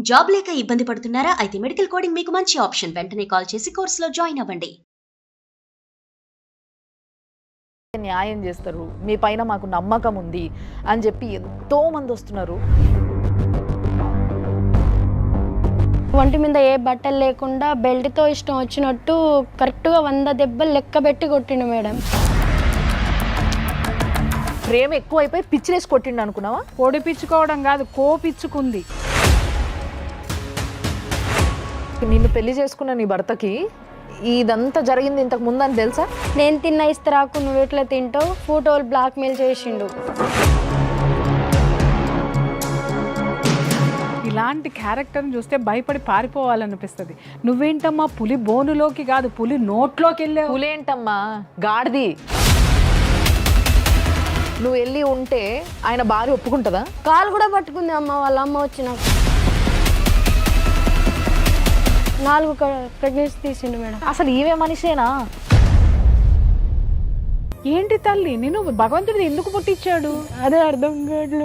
Job లేక ఇబ్బంది పడుతున్నారా? అయితే మెడికల్ కోడింగ్ మీకు మంచి ఆప్షన్. వెంటనే కాల్ చేసి కోర్సులో జాయిన్ అవ్వండి. న్యాయం చేస్తారు, మీ పైన మాకు నమ్మకం ఉంది అని చెప్పి ఎంతో మంది వస్తున్నారు. ఒంటి మీద ఏ బట్టలు లేకుండా బెల్ట్తో ఇష్టం వచ్చినట్టు కరెక్ట్గా 100 దెబ్బలు లెక్క పెట్టి కొట్టిండు మేడం. ప్రేమ ఎక్కువైపోయి పిచ్చిలేసి కొట్టిండు అనుకున్నావా? పొడిపించుకోవడం కాదు, కోపిచ్చుకుంది. నిన్ను పెళ్లి చేసుకున్న నీ భర్తకి ఇదంతా జరిగింది ఇంతకు ముందు అని తెలుసా? నేను తిన్న ఇస్తరాకు నువ్వు ఎట్లా తింటావు ఫోటోలు బ్లాక్మెయిల్ చేసిండు. ఇలాంటి క్యారెక్టర్ని చూస్తే భయపడి పారిపోవాలనిపిస్తుంది. నువ్వేంటమ్మా పులి బోనులోకి కాదు పులి నోట్లోకి వెళ్ళావు. పులేంటమ్మా, గాడిది. నువ్వు వెళ్ళి ఉంటే ఆయన భార్య ఒప్పుకుంటుందా? కాలు కూడా పట్టుకుంది అమ్మ, వాళ్ళ అమ్మ వచ్చి నాకు 4 ప్రెగ్నెన్సీ తీసిండు మేడం. అసలు ఈవే మనిషేనా? ఏంటి తల్లి, నేను భగవంతుడు ఎందుకు పుట్టించాడు అదే అర్థం కాదు.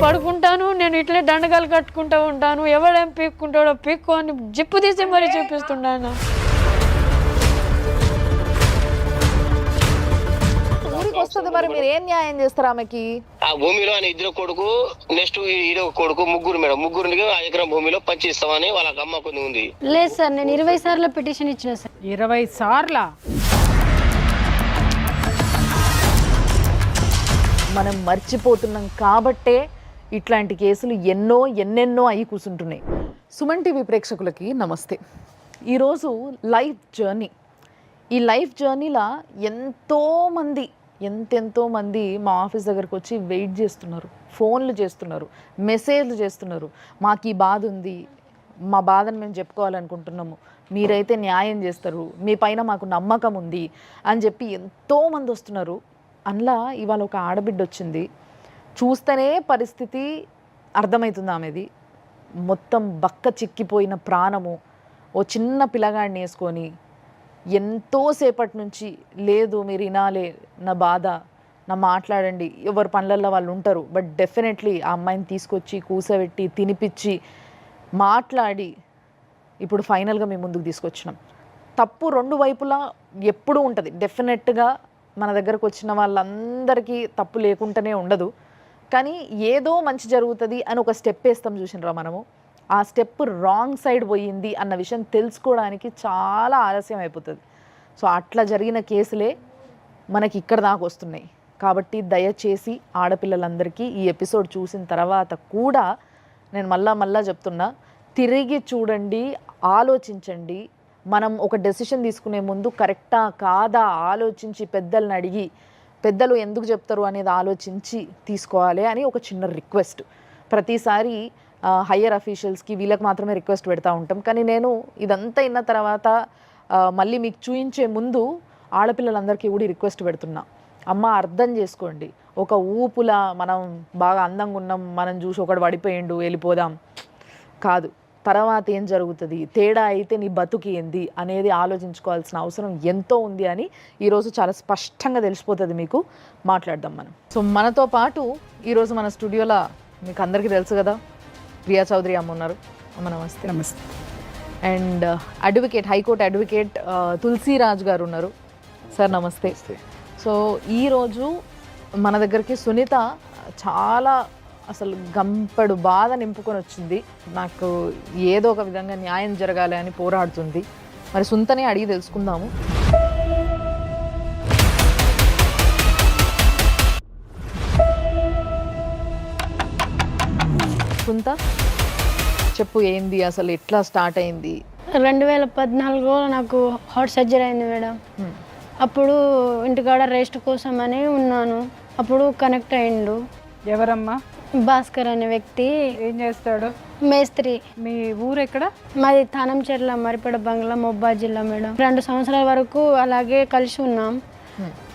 పడుకుంటాను నేను ఇట్లే దండగాలు కట్టుకుంటూ ఉంటాను, ఎవడేం పీక్కుంటాడో పీక్కు అని జిప్పు తీసి మరీ చూపిస్తున్నాను. ఊరికి వస్తుంది, మరి మీరు ఏం న్యాయం చేస్తారు ఆమెకి? ఆ భూమిలో ఆయన ఇద్దరు కొడుకు, నెక్స్ట్ ఈడో కొడుకు, ముగ్గురు మేడం. ముగ్గురికి ఆ ఎకరం భూమిలో పంచి ఇస్తామని వాళ్ళకి అమ్మ కొన్ని ఉంది. లేదు సార్, నేను 20 సార్లు పిటిషన్ ఇచ్చిన సార్. 20 సార్లా? మనం మర్చిపోతున్నాం కాబట్టే ఇట్లాంటి కేసులు ఎన్నెన్నో అయి కూర్చుంటున్నాయి. సుమన్ టీవీ ప్రేక్షకులకి నమస్తే. ఈరోజు లైఫ్ జర్నీ. ఈ లైఫ్ జర్నీలో ఎంతెంతో మంది మా ఆఫీస్ దగ్గరకు వచ్చి వెయిట్ చేస్తున్నారు, ఫోన్లు చేస్తున్నారు, మెసేజ్లు చేస్తున్నారు. మాకు ఈ బాధ ఉంది, మా బాధను మేము చెప్పుకోవాలనుకుంటున్నాము, మీరైతే న్యాయం చేస్తారు, మీ పైన మాకు నమ్మకం ఉంది అని చెప్పి ఎంతోమంది వస్తున్నారు. అందులో ఇవాళ ఒక ఆడబిడ్డ వచ్చింది. చూస్తేనే పరిస్థితి అర్థమవుతుంది ఆమెది. మొత్తం బక్క చిక్కిపోయిన ప్రాణము, ఓ చిన్న పిల్లగాడిని వేసుకొని ఎంతోసేపటి నుంచి లేదు మీరు వినాలే నా బాధ, నా మాట్లాడండి. ఎవరి పనులలో వాళ్ళు ఉంటారు, బట్ డెఫినెట్లీ ఆ అమ్మాయిని తీసుకొచ్చి కూసబెట్టి తినిపించి మాట్లాడి ఇప్పుడు ఫైనల్గా మేము ముందుకు తీసుకొచ్చినాం. తప్పు 2 వైపులా ఎప్పుడూ ఉంటుంది. డెఫినెట్గా మన దగ్గరకు వచ్చిన వాళ్ళందరికీ తప్పు లేకుండానే ఉండదు, కానీ ఏదో మంచి జరుగుతుంది అని ఒక స్టెప్ వేస్తాం చూసినరా మనము. ఆ స్టెప్ రాంగ్ సైడ్ పోయింది అన్న విషయం తెలుసుకోవడానికి చాలా ఆలస్యం అయిపోతుంది. సో అట్లా జరిగిన కేసులే మనకి ఇక్కడ దాకా వస్తున్నాయి. కాబట్టి దయచేసి ఆడపిల్లలందరికీ ఈ ఎపిసోడ్ చూసిన తర్వాత కూడా నేను మళ్ళా చెప్తున్నా, తిరిగి చూడండి, ఆలోచించండి. మనం ఒక డెసిషన్ తీసుకునే ముందు కరెక్టా కాదా ఆలోచించి పెద్దలను అడిగి, పెద్దలు ఎందుకు చెప్తారు అనేది ఆలోచించి తీసుకోవాలి అని ఒక చిన్న రిక్వెస్ట్. ప్రతిసారి హయ్యర్ అఫీషియల్స్కి వీళ్ళకి మాత్రమే రిక్వెస్ట్ పెడతా ఉంటాం, కానీ నేను ఇదంతా అయిన తర్వాత మళ్ళీ మీకు చూయించే ముందు ఆడపిల్లలందరికీ కూడా రిక్వెస్ట్ పెడుతున్నా. అమ్మ అర్థం చేసుకోండి, ఒక ఊపులా మనం బాగా అందంగా ఉన్నాం, మనం చూసి ఒకడు పడిపోయిండు వెళ్ళిపోదాం కాదు. తర్వాత ఏం జరుగుతుంది, తేడా అయితే నీ బతుకు ఏంది అనేది ఆలోచించుకోవాల్సిన అవసరం ఎంతో ఉంది అని ఈరోజు చాలా స్పష్టంగా తెలిసిపోతుంది మీకు. మాట్లాడదాం మనం. సో మనతో పాటు ఈరోజు మన స్టూడియోలో మీకు అందరికీ తెలుసు కదా, ప్రియా చౌదరి అమ్మ ఉన్నారు. అమ్మ నమస్తే. నమస్తే. And advocate, high court advocate Tulasiraj గారు ఉన్నారు. సార్ నమస్తే. సో ఈరోజు మన దగ్గరికి సునీత చాలా అసలు గంపెడు బాధ నింపుకొని వచ్చింది. నాకు ఏదో ఒక విధంగా న్యాయం జరగాలి అని పోరాడుతుంది. మరి సుంతనే అడిగి తెలుసుకుందాము. సుంత చెప్పు, ఏంది అసలు, ఎట్లా స్టార్ట్ అయింది? 2014లో నాకు హార్ట్ సర్జరీ అయింది మేడం. అప్పుడు ఇంటికాడ రెస్ట్ కోసం అని ఉన్నాను. అప్పుడు కనెక్ట్ అయిండు. ఎవరమ్మా? భాస్కర్ అనే వ్యక్తి. ఏం చేస్తాడు? మేస్త్రి. మీ ఊరు ఎక్కడ? మాది తానంచెర్ల మరిపేడ బంగ్లా, మహబూబాద్ జిల్లా మేడం. 2 సంవత్సరాల వరకు అలాగే కలిసి ఉన్నాం.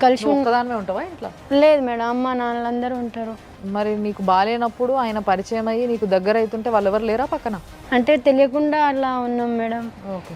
కలిసి ఒక్కదానివే ఉంటావా ఇంట్లో? లేదు మేడం, అమ్మ నాన్నలందరూ ఉంటారు. మరి నీకు బాగాలేనప్పుడు ఆయన పరిచయం అయ్యి నీకు దగ్గర అవుతుంటే వాళ్ళు ఎవరు లేరా పక్కన? అంటే తెలియకుండా అలా ఉన్నాం మేడం. ఓకే.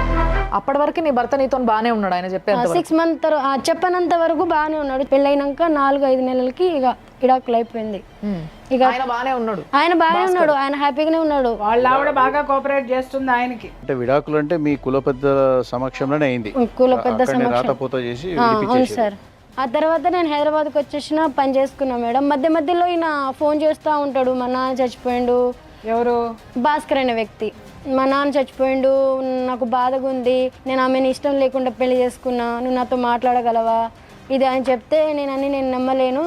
ఆ. అప్పటి వరకు నీ భర్త నీతో బాగానే ఉన్నాడు, ఆయన చెప్పేంత వరకు. 6 మంత్ చెప్పనంత వరకు బాగానే ఉన్నాడు. పెళ్ళైనాక 4-5 నెలలకి ఇక ఇడాకులు అయిపోయింది. ఇక ఆయన బాగానే ఉన్నాడు, ఆయన బాగానే ఉన్నాడు, ఆయన హ్యాపీగానే ఉన్నాడు. వాళ్ళ ఆవిడ బాగా కోఆపరేట్ చేస్తుంది ఆయనకి. అంటే విడాకులు అంటే మీ కుల పెద్ద సమక్షంలోనే అయింది, కుల పెద్ద అక్కడనే రాతపోత చేసి అవును విడిపించేసారు. సార్. ఆ తర్వాత నేను హైదరాబాద్కి వచ్చేసిన పని చేసుకున్నా మేడం. మధ్య మధ్యలో ఈయన ఫోన్ చేస్తూ ఉంటాడు, మా నాన్న చచ్చిపోయిండు. ఎవరు? భాస్కర్ అనే వ్యక్తి. మా నాన్న చచ్చిపోయిండు, నాకు బాధగా ఉంది, నేను ఆమెను ఇష్టం లేకుండా పెళ్లి చేసుకున్నా, నువ్వు నాతో మాట్లాడగలవా ఇది అని చెప్తే నేను నమ్మలేను,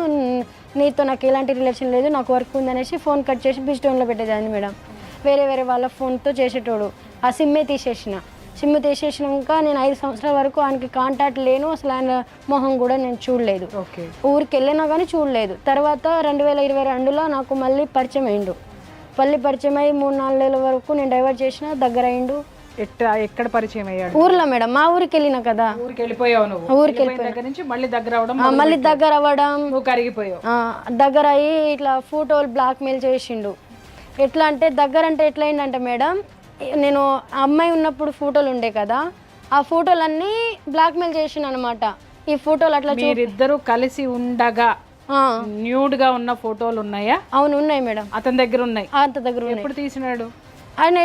నీతో నాకు ఎలాంటి రిలేషన్ లేదు, నాకు వర్క్ ఉందనేసి ఫోన్ కట్ చేసి బిస్టోన్లో పెట్టేదాన్ని మేడం. వేరే వాళ్ళ ఫోన్తో చేసేటోడు. ఆ సిమ్మే సిమ్ తీసేసినాక నేను 5 సంవత్సరాల వరకు ఆయనకి కాంటాక్ట్ లేను, అసలు ఆయన మొహం కూడా నేను చూడలేదు. ఓకే. ఊరికి వెళ్ళినా కానీ చూడలేదు. తర్వాత 2022లో నాకు మళ్ళీ పరిచయం అయ్యిండు. పరిచయం అయ్యి 3-4 నెలల వరకు నేను డైవర్ట్ చేసిన, దగ్గర అయ్యిండు. ఎక్కడ పరిచయం అయ్యాడు? ఊర్లో మేడం, మా ఊరికి వెళ్ళినా కదా. ఊరికి వెళ్ళిపోయావు నువ్వు? ఊరికి వెళ్ళిపోయిన దగ్గర నుంచి మళ్ళీ దగ్గర అవడం, మళ్ళీ దగ్గర అవ్వడం, నువ్వు కరిగిపోయావు. దగ్గర అయ్యి ఇట్లా ఫోటోలు బ్లాక్మెయిల్ చేసిండు. ఎట్లా అంటే దగ్గర అంటే ఎట్లా అయిందంటే మేడం, నేను అమ్మాయి ఉన్నప్పుడు ఫోటోలు ఉండే కదా, ఆ ఫోటోలన్నీ బ్లాక్మెయిల్ చేసిండు అనమాట. ఈ ఫోటోలు అట్లా మీరిద్దరూ కలిసి ఉండగా న్యూడ్ గా ఉన్న ఫోటోలు ఉన్నాయా? అవును ఉన్నాయి మేడం, అతని దగ్గర ఉన్నాయి. అంత దగ్గర ఉన్నాయి. ఎప్పుడు తీసినాడు ఆయన?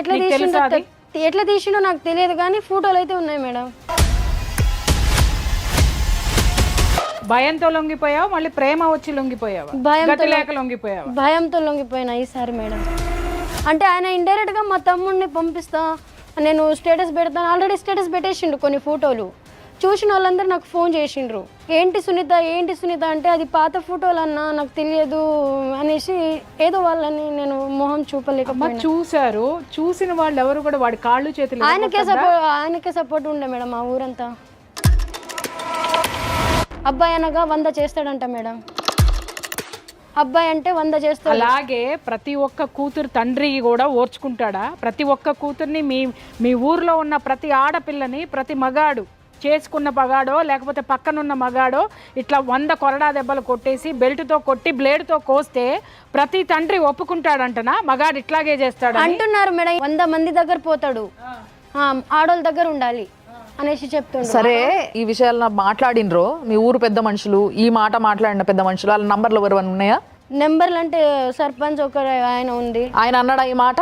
ఎట్లా తీసిండో నాకు తెలియదు కానీ ఫోటోలు అయితే ఉన్నాయి మేడం. భయంతో లొంగిపోయావు, మళ్ళీ ప్రేమ వచ్చి లొంగిపోయావా? గతి లేక లొంగిపోయావా? భయంతో లొంగిపోయినా ఈసారి మేడం. అంటే ఆయన ఇండైరెక్ట్ గా మా తమ్ముడిని పంపిస్తా, నేను స్టేటస్ పెడతాను, ఆల్రెడీ స్టేటస్ పెట్టేసిండు కొన్ని ఫోటోలు. చూసిన వాళ్ళందరూ నాకు ఫోన్ చేసిండ్రు, ఏంటి సునీత అంటే అది పాత ఫోటోలు అన్నా, నాకు తెలియదు అనేసి ఏదో వాళ్ళని నేను మొహం చూపలేకపోయినా. చూసారు, చూసిన వాళ్ళు ఎవరు కూడా వాడి కాళ్ళు చేతులు ఆయనకే సపోర్ట్ ఉండే మేడం ఆ ఊరంతా. అబ్బాయి అనగా 100 చేస్తాడంట మేడం. అబ్బాయి అంటే 100 చేస్తాడు. అలాగే ప్రతి ఒక్క కూతురు తండ్రి కూడా ఓర్చుకుంటాడా? ప్రతి ఒక్క కూతుర్ని మీ ఊర్లో ఉన్న ప్రతి ఆడపిల్లని ప్రతి మగాడు చేసుకున్న మగాడో లేకపోతే పక్కనున్న మగాడో ఇట్లా 100 కొరడా దెబ్బలు కొట్టేసి బెల్ట్తో కొట్టి బ్లేడ్తో కోస్తే ప్రతి తండ్రి ఒప్పుకుంటాడంటనా మగాడు ఇట్లాగే చేస్తాడు అంటున్నారు మేడం. 100 మంది దగ్గర పోతాడు, ఆడోళ్ళ దగ్గర ఉండాలి అనేసి చెప్తుండ్రు. సరే, ఈ విషయాలు మాట్లాడినరో మీ ఊరు పెద్ద మనుషులు, ఈ మాట మాట్లాడిన పెద్ద మనుషులు, వాళ్ళ నంబర్లు ఎవరు ఉన్నాయా? నెంబర్లు అంటే సర్పంచ్ ఒకరు ఆయన ఉంది. ఆయన అన్నాడా ఈ మాట?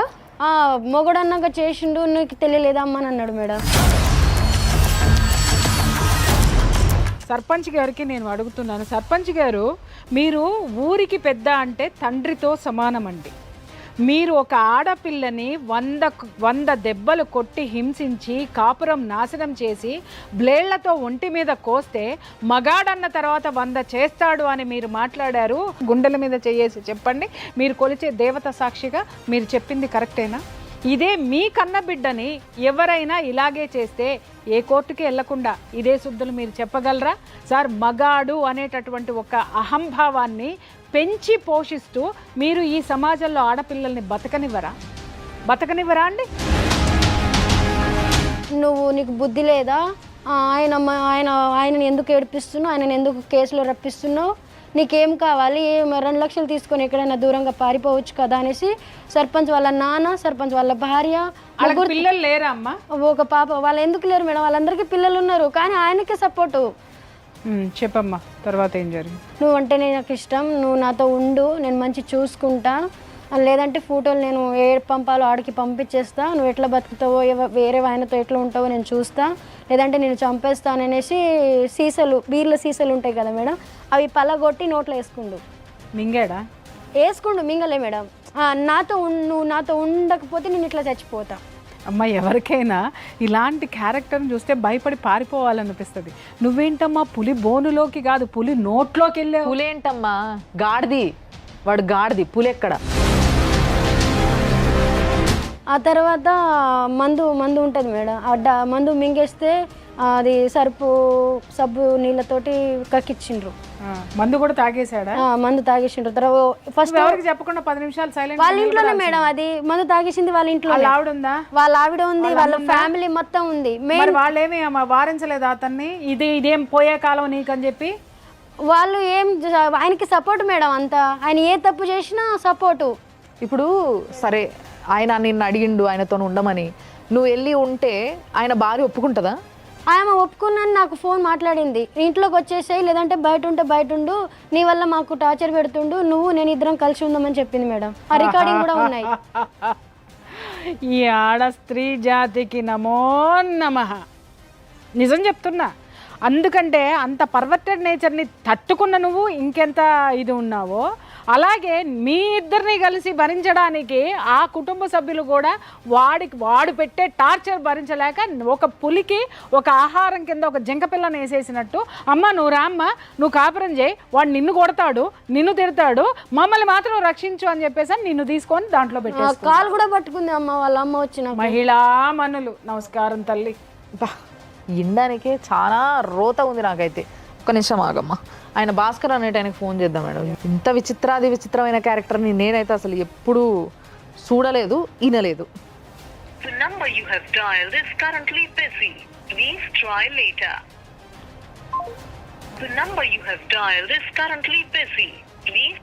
మొగడన్నాక చేసిండు, నీకు తెలియలేదమ్మా అని అన్నాడు మేడం. సర్పంచ్ గారికి నేను అడుగుతున్నాను, సర్పంచ్ గారు మీరు ఊరికి పెద్ద అంటే తండ్రితో సమానం అండి. మీరు ఒక ఆడపిల్లని 100 దెబ్బలు కొట్టి హింసించి కాపురం నాశనం చేసి బ్లేడ్లతో ఒంటి మీద కోస్తే మగాడన్న తర్వాత 100 చేస్తాడు అని మీరు మాట్లాడారు. గుండెల మీద చేయేసి చెప్పండి, మీరు కొలిచే దేవత సాక్షిగా మీరు చెప్పింది కరెక్టేనా? ఇదే మీ కన్న బిడ్డని ఎవరైనా ఇలాగే చేస్తే ఏ కోర్టుకి వెళ్లకుండా ఇదే శుద్ధులు మీరు చెప్పగలరా? సార్, మగాడు అనేటటువంటి ఒక అహంభావాన్ని పెంచి పోషిస్తూ మీరు ఈ సమాజంలో ఆడపిల్లల్ని బతకనివ్వరా అండి? నీకు బుద్ధి లేదా? ఆయనని ఎందుకు ఏడిపిస్తున్నావు? ఆయనని ఎందుకు కేసులో రప్పిస్తున్నావు? నీకేం కావాలి? 2 లక్షలు తీసుకొని ఎక్కడైనా దూరంగా పారిపోవచ్చు కదా అనేసి సర్పంచ్ వాళ్ళ నాన్న, సర్పంచ్ వాళ్ళ భార్య, పిల్లలు లేరా అమ్మా? ఒక పాప. వాళ్ళు ఎందుకు లేరు మేడం? వాళ్ళందరికీ పిల్లలు ఉన్నారు, కానీ ఆయనకే సపోర్టు. చెప్పమ్మా, తర్వాత ఏం జరిగింది? నువ్వంటే నాకు ఇష్టం, నువ్వు నాతో ఉండు, నేను మంచి చూసుకుంటా, లేదంటే ఫోటోలు నేను ఏ పంపాలో ఆడికి పంపించేస్తా, నువ్వు ఎట్లా బతుకుతావో వేరే ఆయనతో ఎట్లా ఉంటావో నేను చూస్తా, లేదంటే నేను చంపేస్తాననేసి బీర్ల సీసాలు ఉంటాయి కదా మేడం, అవి పలగొట్టి నోట్లో వేసుకుండు. మింగలే మేడం. నువ్వు నాతో ఉండకపోతే నేను ఇట్లా చచ్చిపోతా. అమ్మ, ఎవరికైనా ఇలాంటి క్యారెక్టర్ని చూస్తే భయపడి పారిపోవాలనిపిస్తుంది. నువ్వేంటమ్మా పులి బోనులోకి కాదు పులి నోట్లోకి వెళ్ళావు. పులేంటమ్మా, గాడిది, వాడు గాడిది, పులెక్కడ? ఆ తర్వాత మందు ఉంటుంది మేడం. మందు మింగేస్తే అది సబ్బు నీళ్ళతోటి కక్కిచ్చిండ్రు. మందు కూడా తాగేసాడా? మందు తాగేసిండ్రు. తర్వాత ఫస్ట్ ఎవరికి చెప్పకుండా 10 నిమిషాలు సైలెంట్. వాళ్ళ ఇంట్లోనే మేడం, అది మందు తాగేసింది వాళ్ళ ఇంట్లో. వాళ్ళ ఆవిడ ఉంది, వాళ్ళ ఫ్యామిలీ మొత్తం ఉంది. వాళ్ళేమి వారించలేదు అతన్ని, ఇదేం పోయే కాలం నీకని చెప్పి? వాళ్ళు ఆయనకి సపోర్ట్ మేడం అంతా, ఆయన ఏ తప్పు చేసినా సపోర్టు. ఇప్పుడు సరే, ఆయన నిన్ను అడిగిండు ఆయనతో ఉండమని, నువ్వు వెళ్ళి ఉంటే ఆయన భార్య ఒప్పుకుంటుందా? ఆమె ఒప్పుకున్నాను, నాకు ఫోన్ మాట్లాడింది, ఇంట్లోకి వచ్చేసాయి లేదంటే బయట ఉంటే బయట ఉండు, నీ వల్ల మాకు టార్చర్ పెడుతుండు, నువ్వు నేను ఇద్దరం కలిసి ఉందామని చెప్పింది మేడం. ఆ రికార్డింగ్ కూడా ఉన్నాయి. ఈ ఆడ స్త్రీ జాతికి నమో నమః. నిజం చెప్తున్నా. అందుకంటే అంత పర్వర్టెడ్ నేచర్ని తట్టుకున్న నువ్వు ఇంకెంత ఇది ఉన్నావో, అలాగే మీ ఇద్దరిని కలిసి భరించడానికి ఆ కుటుంబ సభ్యులు కూడా వాడు పెట్టే టార్చర్ భరించలేక ఒక పులికి ఒక ఆహారం కింద ఒక జింక పిల్లని వేసేసినట్టు, అమ్మ నువ్వు రామ్మ, నువ్వు కాపురం చేయి, వాడు నిన్ను కొడతాడు, నిన్ను తిడతాడు, మమ్మల్ని మాత్రం రక్షించు అని చెప్పేసి నిన్ను తీసుకొని దాంట్లో పెట్టేసి కాలు కూడా పట్టుకుంది అమ్మ, వాళ్ళ అమ్మ వచ్చిన మహిళా మనులు. నమస్కారం తల్లి. ఇండానికే చాలా రోత ఉంది నాకైతే. ఒక్క నిమిషం ఆగమ్మా, ఆయన భాస్కర్ అనేట ఆయనకు ఫోన్ చేద్దాం మేడం. ఇంత విచిత్రమైన క్యారెక్టర్ని నేనైతే అసలు ఎప్పుడూ చూడలేదు, వినలేదు. The number you have dialed is currently busy. Please try later. The number you have dialed is currently busy. Please.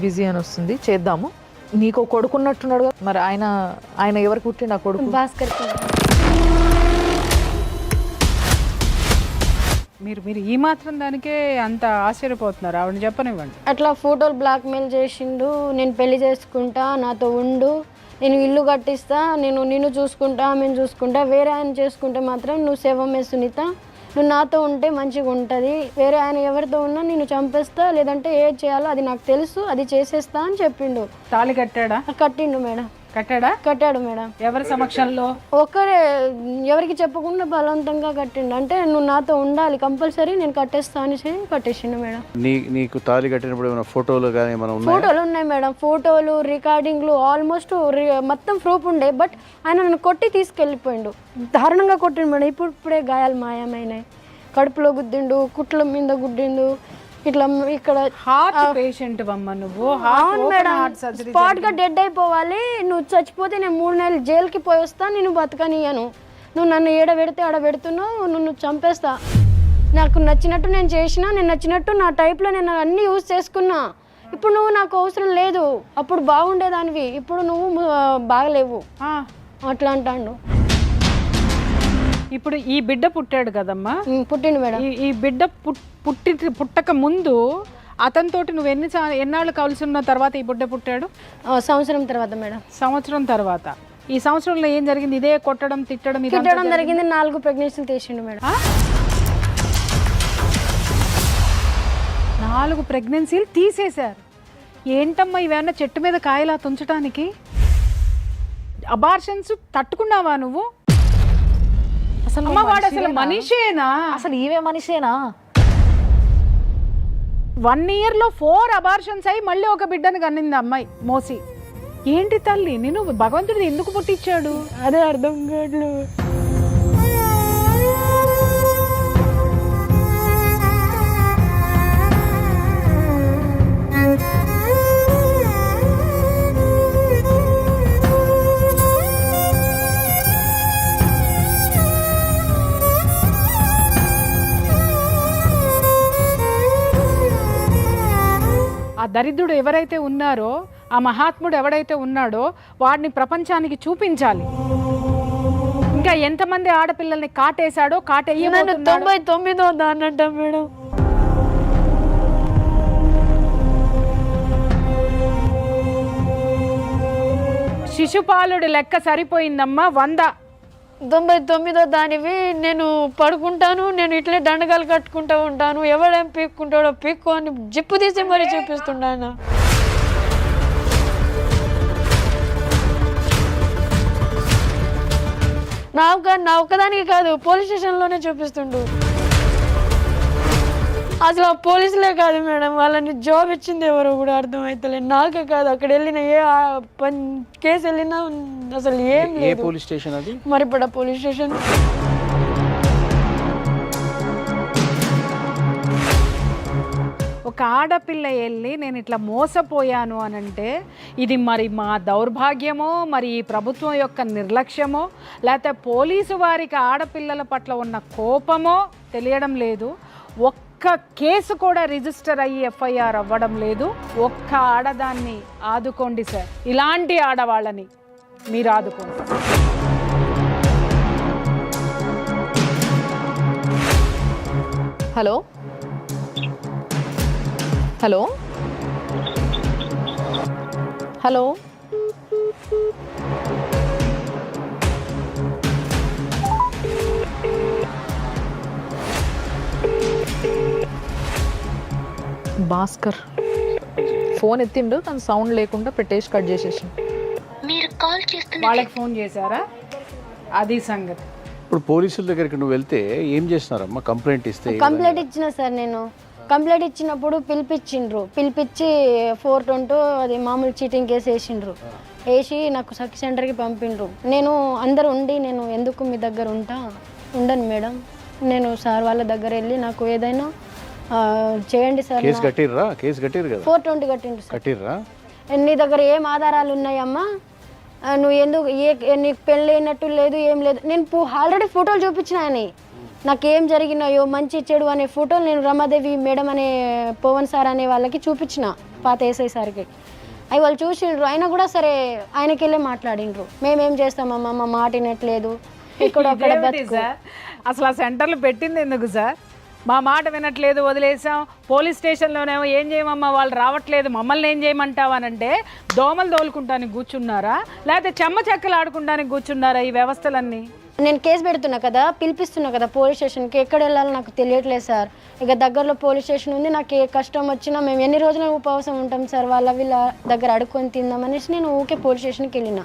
Busy అని వస్తుంది, చేద్దాము. నీకు కొడుకున్నట్టున్నాడు కదా, మరి ఆయన ఎవరికి పుట్టిండు ఆ కొడుకు? భాస్కర్. మీరు ఈ మాత్రం దానికే అంత ఆశ్చర్యపోతున్నారు? ఆవిడని చెప్పనివ్వండి. అట్లా ఫోటోలు బ్లాక్మెయిల్ చేసిండు, నేను పెళ్లి చేసుకుంటా, నాతో ఉండు, నేను ఇల్లు కట్టిస్తా, నిన్ను చూసుకుంటా, మేము చూసుకుంటా, వేరే ఆయన చేసుకుంటే మాత్రం నువ్వు శవమే సునీత, నువ్వు నాతో ఉంటే మంచిగా ఉంటుంది, వేరే ఆయన ఎవరితో ఉన్నా నేను చంపేస్తా, లేదంటే ఏది చేయాలో అది నాకు తెలుసు, అది చేసేస్తా అని చెప్పిండు. తాళి కట్టాడా? కట్టిండు మేడం. కట్టాడు మేడం. ఎవరి సమక్షంలో? ఒకరే, ఎవరికి చెప్పకుండా బలవంతంగా కట్టిండు. అంటే నువ్వు నాతో ఉండాలి కంపల్సరీ, నేను కట్టేస్తా అని కట్టేసిండు మేడం. నీకు తాళి కట్టినప్పుడు ఏమైనా ఫోటోలు కానీ ఫోటోలు ఉన్నాయి మేడం, ఫోటోలు, రికార్డింగ్లు, ఆల్మోస్ట్ మొత్తం ప్రూఫ్ ఉండే. బట్ ఆయన నన్ను కొట్టి తీసుకెళ్ళిపోయిండు, దారుణంగా కొట్టిండు మేడం. ఇప్పుడే గాయాలు మాయమైనాయి, కడుపులో గుద్దిండు, కుట్ల మీద గుద్దిండు, ఇట్లా ఇక్కడ. హార్ట్ పేషెంట్ అమ్మ నువ్వు. అవును మేడం, స్పాట్ గా డెడ్ అయిపోవాలి, నువ్వు చచ్చిపోతే నేను 3 నెలలు జైలుకి పోయి వస్తా, నేను బతకనియను, నువ్వు నన్ను ఏడ పెడితే ఆడ పెడుతున్నావు, నువ్వు చంపేస్తా, నాకు నచ్చినట్టు నేను చేసినా, నేను నచ్చినట్టు నా టైప్లో నేను అన్నీ యూజ్ చేసుకున్నా, ఇప్పుడు నువ్వు నాకు అవసరం లేదు, అప్పుడు బాగుండేదానివి, ఇప్పుడు నువ్వు బాగలేవు అట్లా అంటాడు. ఇప్పుడు ఈ బిడ్డ పుట్టాడు కదమ్మా? పుట్టిండు మేడం. ఈ బిడ్డ పుట్టక ముందు అతనితోటి నువ్వు ఎన్నాళ్ళు కలిసి ఉన్న తర్వాత ఈ బిడ్డ పుట్టాడు? సంవత్సరం తర్వాత మేడం. సంవత్సరం తర్వాత. ఈ సంవత్సరంలో ఏం జరిగింది? ఇదే కొట్టడం తిట్టడం జరిగింది. 4 ప్రెగ్నెన్సీలు తీసిండు మేడం. 4 ప్రెగ్నెన్సీలు తీసేశారు. ఏంటమ్మా ఇవేమన్నా చెట్టు మీద కాయలా తుంచడానికి? అబార్షన్స్ తట్టుకున్నావా నువ్వు? అసలు వాడు అసలు మనిషేనా? అసలు ఈవే మనిషేనా? 1 yearలో 4 అబార్షన్స్ అయ్యి మళ్ళీ ఒక బిడ్డను కన్నింది అమ్మాయి మోసి. ఏంటి తల్లి, నేను భగవంతుడు ఎందుకు పుట్టించాడు? అదే అర్థం కాదు. దరిద్రుడు ఎవరైతే ఉన్నారో, ఆ మహాత్ముడు ఎవడైతే ఉన్నాడో వాడిని ప్రపంచానికి చూపించాలి. ఇంకా ఎంతమంది ఆడపిల్లల్ని కాటేశాడో, కాటేయబోతున్నాడో. 99వ దాన్నంట మేడం. శిశుపాలుడి లెక్క సరిపోయిందమ్మా. 99వ దానివి. నేను పడుకుంటాను, నేను ఇట్లే దండగాలు కట్టుకుంటూ ఉంటాను, ఎవడేం పీక్కుంటాడో పీక్కు అని జిప్పు తీసి మరీ చూపిస్తున్నాను. నా ఒక్కదానికి కాదు, పోలీస్ స్టేషన్లోనే చూపిస్తుండు. అసలు ఆ పోలీసులే కాదు మేడం, వాళ్ళని జాబ్ ఇచ్చింది ఎవరో కూడా అర్థమవుతలేదు. నాకే కాదు, అక్కడ వెళ్ళిన ఏ కేసు వెళ్ళినా అసలు ఏం లేదు. పోలీస్ స్టేషన్ అది? మరిపడ పోలీస్ స్టేషన్. ఒక ఆడపిల్ల వెళ్ళి నేను ఇట్లా మోసపోయాను అనంటే ఇది మరి మా దౌర్భాగ్యమో, మరి ఈ ప్రభుత్వం యొక్క నిర్లక్ష్యమో, లేకపోతే పోలీసు వారికి ఆడపిల్లల పట్ల ఉన్న కోపమో తెలియడం లేదు. ఒక్క ఒక్క కేసు కూడా రిజిస్టర్ అయ్యి ఎఫ్ఐఆర్ అవ్వడం లేదు. ఒక్క ఆడదాన్ని ఆదుకోండి సార్, ఇలాంటి ఆడవాళ్ళని మీరు ఆదుకోండి. Hello hello hello Bhaskar phone ఎత్తిండు కానీ సౌండ్ లేకుండా పెట్టేసి కట్ చేసేసి. వాళ్ళకి ఫోన్ చేశారా? అది సంగతి. ఇప్పుడు పోలీసుల దగ్గరికి నువ్వు వెళ్తే ఏం చేస్తున్నారమ్మా? కంప్లైంట్ ఇస్తే కంప్లైంట్ ఇచ్చిన సార్, నేను కంప్లైంట్ ఇచ్చినప్పుడు పిలిపించి 422 అది మామూలు చీటింగ్ కేసు వేసి నాకు సఖి సెంటర్కి పంపిండ్రు. నేను అందరు ఉండి నేను ఎందుకు మీ దగ్గర ఉండను మేడం, నేను సార్ వాళ్ళ దగ్గర వెళ్ళి నాకు ఏదైనా చేయండి సార్. కేసు కట్టిర్రా? కేసు కట్టిరు కదా? 420 కట్టిండ్రు సార్. కట్టిర్రా? నీ దగ్గర ఏం ఆధారాలు ఉన్నాయమ్మా, నువ్వు ఎందుకు నీకు పెళ్ళి అయినట్టు లేదు ఏం లేదు. నేను ఆల్రెడీ ఫోటోలు చూపించిన అని నాకేం జరిగినాయో మంచి చెడు అనే ఫోటోలు నేను రమాదేవి మేడం అనే పవన్ సార్ అనే వాళ్ళకి చూపించిన, పాత ఎస్ఐ సార్కి. అవి వాళ్ళు చూసిండ్రు, అయినా కూడా సరే ఆయనకి వెళ్ళే మాట్లాడిండ్రు. మేమేం చేస్తామమ్మా, మా మాట వినట్లేదు, ఇక్కడ సార్ అసలు ఆ సెంటర్లు పెట్టింది ఎందుకు సార్? మా మాట వినట్లేదు వదిలేసాం. పోలీస్ స్టేషన్లోనేమో ఏం చేయమమ్మా వాళ్ళు రావట్లేదు, మమ్మల్ని ఏం చేయమంటావనంటే దోమలు తోలుకుంటానికి కూర్చున్నారా, లేకపోతే చెమ్మ చెక్కలు ఆడుకుంటానికి కూర్చున్నారా ఈ వ్యవస్థలన్నీ? నేను కేసు పెడుతున్నా కదా, పిలిపిస్తున్నా కదా పోలీస్ స్టేషన్కి, ఎక్కడ వెళ్ళాలో నాకు తెలియట్లేదు సార్. ఇక దగ్గరలో పోలీస్ స్టేషన్ ఉంది, నాకు ఏ కష్టం వచ్చినా మేము ఎన్ని రోజులు ఉపవాసం ఉంటాం సార్, వీళ్ళ దగ్గర అడుక్కొని తిందామనేసి నేను ఊకే పోలీస్ స్టేషన్కి వెళ్ళిన.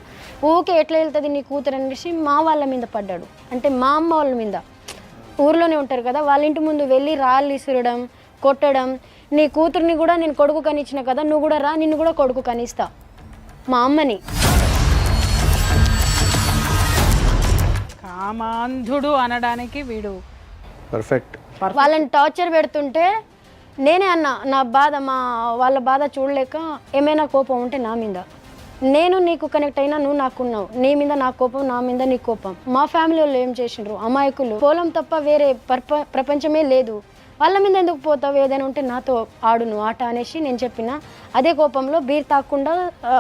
ఊకే ఎట్లా వెళ్తుంది నీ కూతురు అనేసి మా వాళ్ళ మీద పడ్డాడు, అంటే మా అమ్మ వాళ్ళ మీద. ఊర్లోనే ఉంటారు కదా, వాళ్ళ ఇంటి ముందు వెళ్ళి రాళ్ళు ఇసురడం, కొట్టడం. నీ కూతుర్ని కూడా నేను కొడుకు కనిచ్చిన కదా, నువ్వు కూడా రా, నిన్ను కూడా కొడుకు కనిస్తా, మా అమ్మని. కామాంధుడు అనడానికి వీడు పర్ఫెక్ట్. వాళ్ళని టార్చర్ పెడుతుంటే నేనే అన్నా, నా బాధ వాళ్ళ బాధ చూడలేక ఏమైనా కోపం ఉంటే నా మీద, నేను నీకు కనెక్ట్ అయినా నువ్వు నాకున్నావు, నీ మీద నా కోపం, నా మీద నీ కోపం. మా ఫ్యామిలీ వాళ్ళు ఏం చేసిండ్రు, అమాయకులు, పొలం తప్ప వేరే ప్రపంచమే లేదు, వాళ్ళ మీద ఎందుకు పోతావు, ఏదైనా ఉంటే నాతో ఆడును ఆట అనేసి నేను చెప్పిన. అదే కోపంలో బీర్ తాకుండా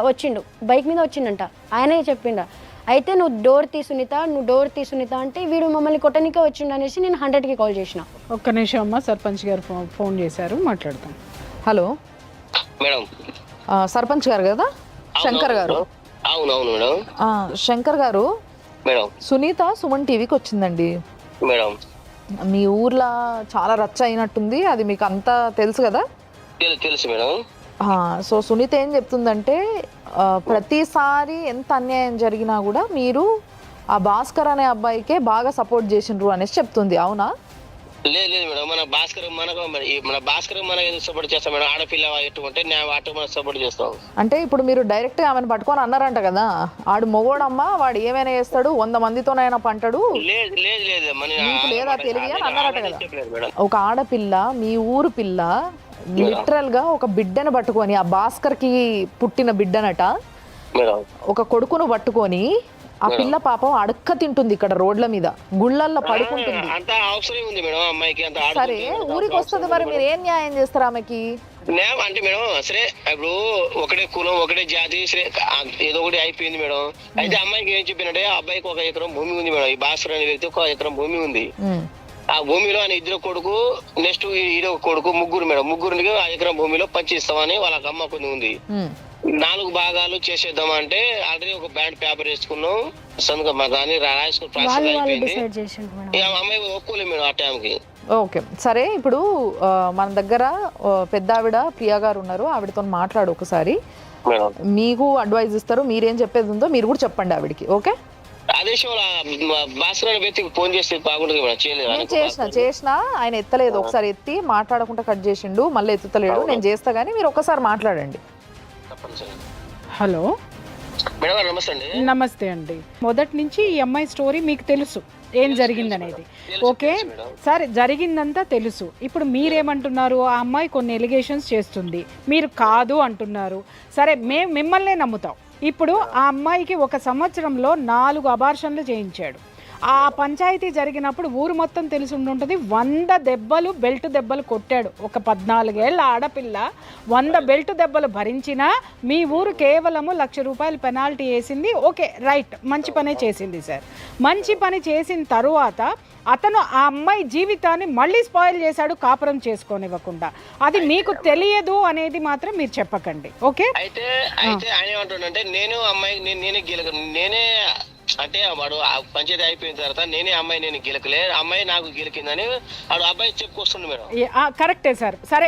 వచ్చిండు, బైక్ మీద వచ్చిండంట, ఆయనే చెప్పిండ. అయితే నువ్వు డోర్ తీసునిత అంటే వీడు మమ్మల్ని కొట్టనికే వచ్చిండు అనేసి నేను 100కి కాల్ చేసిన. ఒక్క నిమిషం అమ్మ, సర్పంచ్ గారు ఫోన్ చేశారు, మాట్లాడతాం. Hello madam. సర్పంచ్ గారు కదా? శంకర్ గారు? అవునవును మేడం. శంకర్ గారు, మేడం సునీత సుమన్ టీవీకి వచ్చిందండి. మేడం మీ ఊర్లో చాలా రచ్చ అయినట్టుంది, అది మీకు అంతా తెలుసు కదా? తెలుసు మేడం. సో సునీత ఏం చెప్తుందంటే ప్రతిసారి ఎంత అన్యాయం జరిగినా కూడా మీరు ఆ భాస్కర్ అనే అబ్బాయికే బాగా సపోర్ట్ చేసిండ్రు అనేసి చెప్తుంది, అవునా? లేదు మేడం, మన భాస్కర్ మనకు ఎందుకు సపోర్ట్ చేస్తాం మేడం? ఆడపిల్ల ఎట్టుకుంటే మనం సపోర్ట్ చేస్తాం. అంటే ఇప్పుడు మీరు డైరెక్ట్ ఆమెను పట్టుకొని అన్నారంట కదా, ఆడు మొగోడమ్మా, వాడు ఏమైనా చేస్తాడు, 100 మందితోనైనా పంటాడు, మీకు లేదా తెలివి అని అన్నారట కదా. ఒక ఆడపిల్ల, మీ ఊరు పిల్ల, లిటరల్ గా ఒక బిడ్డను పట్టుకొని, ఆ భాస్కర్ కి పుట్టిన బిడ్డనట, ఒక కొడుకును పట్టుకొని ఆ పిల్ల పాపం అడక్క తింటుంది ఇక్కడ రోడ్ల మీద, గుళ్ళల్లో పడుకుంటుంది. సరే ఊరికి వస్తుంది, మరి మీరు ఏం న్యాయం చేస్తారు ఆమెకి? అంటే మేడం సరే ఇప్పుడు ఒకటే కులం ఒకటే జాతి సరే ఏదో ఒకటి అయిపోయింది మేడం. అయితే అమ్మాయికి ఏం చెప్పినట్టే, అబ్బాయికి 1 ఎకరం భూమి ఉంది మేడం. ఈ భాస్కర్ అనే వ్యక్తి 1 ఎకరం భూమి ఉంది. ఆ భూమిలో ఆయన 2 కొడుకు, నెక్స్ట్ ఈడొక కొడుకు, ముగ్గురు మేడం. ముగ్గురికి 1 ఎకరం భూమిలో పంచిస్తామని వాళ్ళకి అమ్మ కొన్ని ఉంది. 4 భాగాలు చేసేద్దామా అంటే ఆల్రెడీ ఒక బ్యాండ్ పేపర్ వేసుకున్నాం, దాన్ని రాసుకుని ప్రాసెస్ అయిపోయింది. అమ్మాయి ఒప్పుకోలేదు మేడం ఆ టైంకి. ఓకే సరే, ఇప్పుడు మన దగ్గర పెద్ద ఆవిడ ప్రియా గారు ఉన్నారు, ఆవిడతో మాట్లాడు ఒకసారి, మీకు అడ్వైజ్ ఇస్తారు, మీరేం చెప్పేది ఉందో మీరు కూడా చెప్పండి ఆవిడకి. ఓకే? అదే భాస్కర్ వ్యక్తికి ఫోన్ చేస్తే బాగుంటుంది. చేసిన ఆయన ఎత్తలేదు, ఒకసారి ఎత్తి మాట్లాడకుండా కట్ చేసిండు, మళ్ళీ ఎత్తుతలేడు. నేను చేస్తా కానీ మీరు ఒక్కసారి మాట్లాడండి. హలో మేడం, నమస్తే అండి. నమస్తే అండి. మొదటి నుంచి ఈ అమ్మాయి స్టోరీ మీకు తెలుసు, ఏం జరిగిందనేది. ఓకే సరే, జరిగిందంతా తెలుసు. ఇప్పుడు మీరేమంటున్నారు, ఆ అమ్మాయి కొన్ని ఎలిగేషన్స్ చేస్తుంది, మీరు కాదు అంటున్నారు. సరే, మేము మిమ్మల్నే నమ్ముతాం. ఇప్పుడు ఆ అమ్మాయికి 1 సంవత్సరంలో 4 అబార్షన్లు చేయించాడు. ఆ పంచాయతీ జరిగినప్పుడు ఊరు మొత్తం తెలిసి ఉంటుంది. 100 దెబ్బలు బెల్ట్ దెబ్బలు కొట్టాడు. ఒక 14 ఏళ్ల ఆడపిల్ల 100 బెల్ట్ దెబ్బలు భరించినా మీ ఊరు కేవలము ₹1,00,000 పెనాల్టీ వేసింది. ఓకే, రైట్, మంచి పనే చేసింది సార్. మంచి పని చేసిన తరువాత అతను ఆ అమ్మాయి జీవితాన్ని మళ్ళీ స్పాయిల్ చేశాడు, కాపురం చేసుకోనివ్వకుండా. అది మీకు తెలియదు అనేది మాత్రం మీరు చెప్పకండి. ఓకే, అయితే ఆయన ఏమంటుండంటే నేను అమ్మాయి నేనే అంటే వాడు పంచాయతీ అయిపోయిన తర్వాత నేనే అమ్మాయి నేను గెలకలే, అమ్మాయి నాకు గెలికిందని వాడు అబ్బాయి చెప్పుకొస్తుండు మేడం. కరెక్టే సార్. సరే,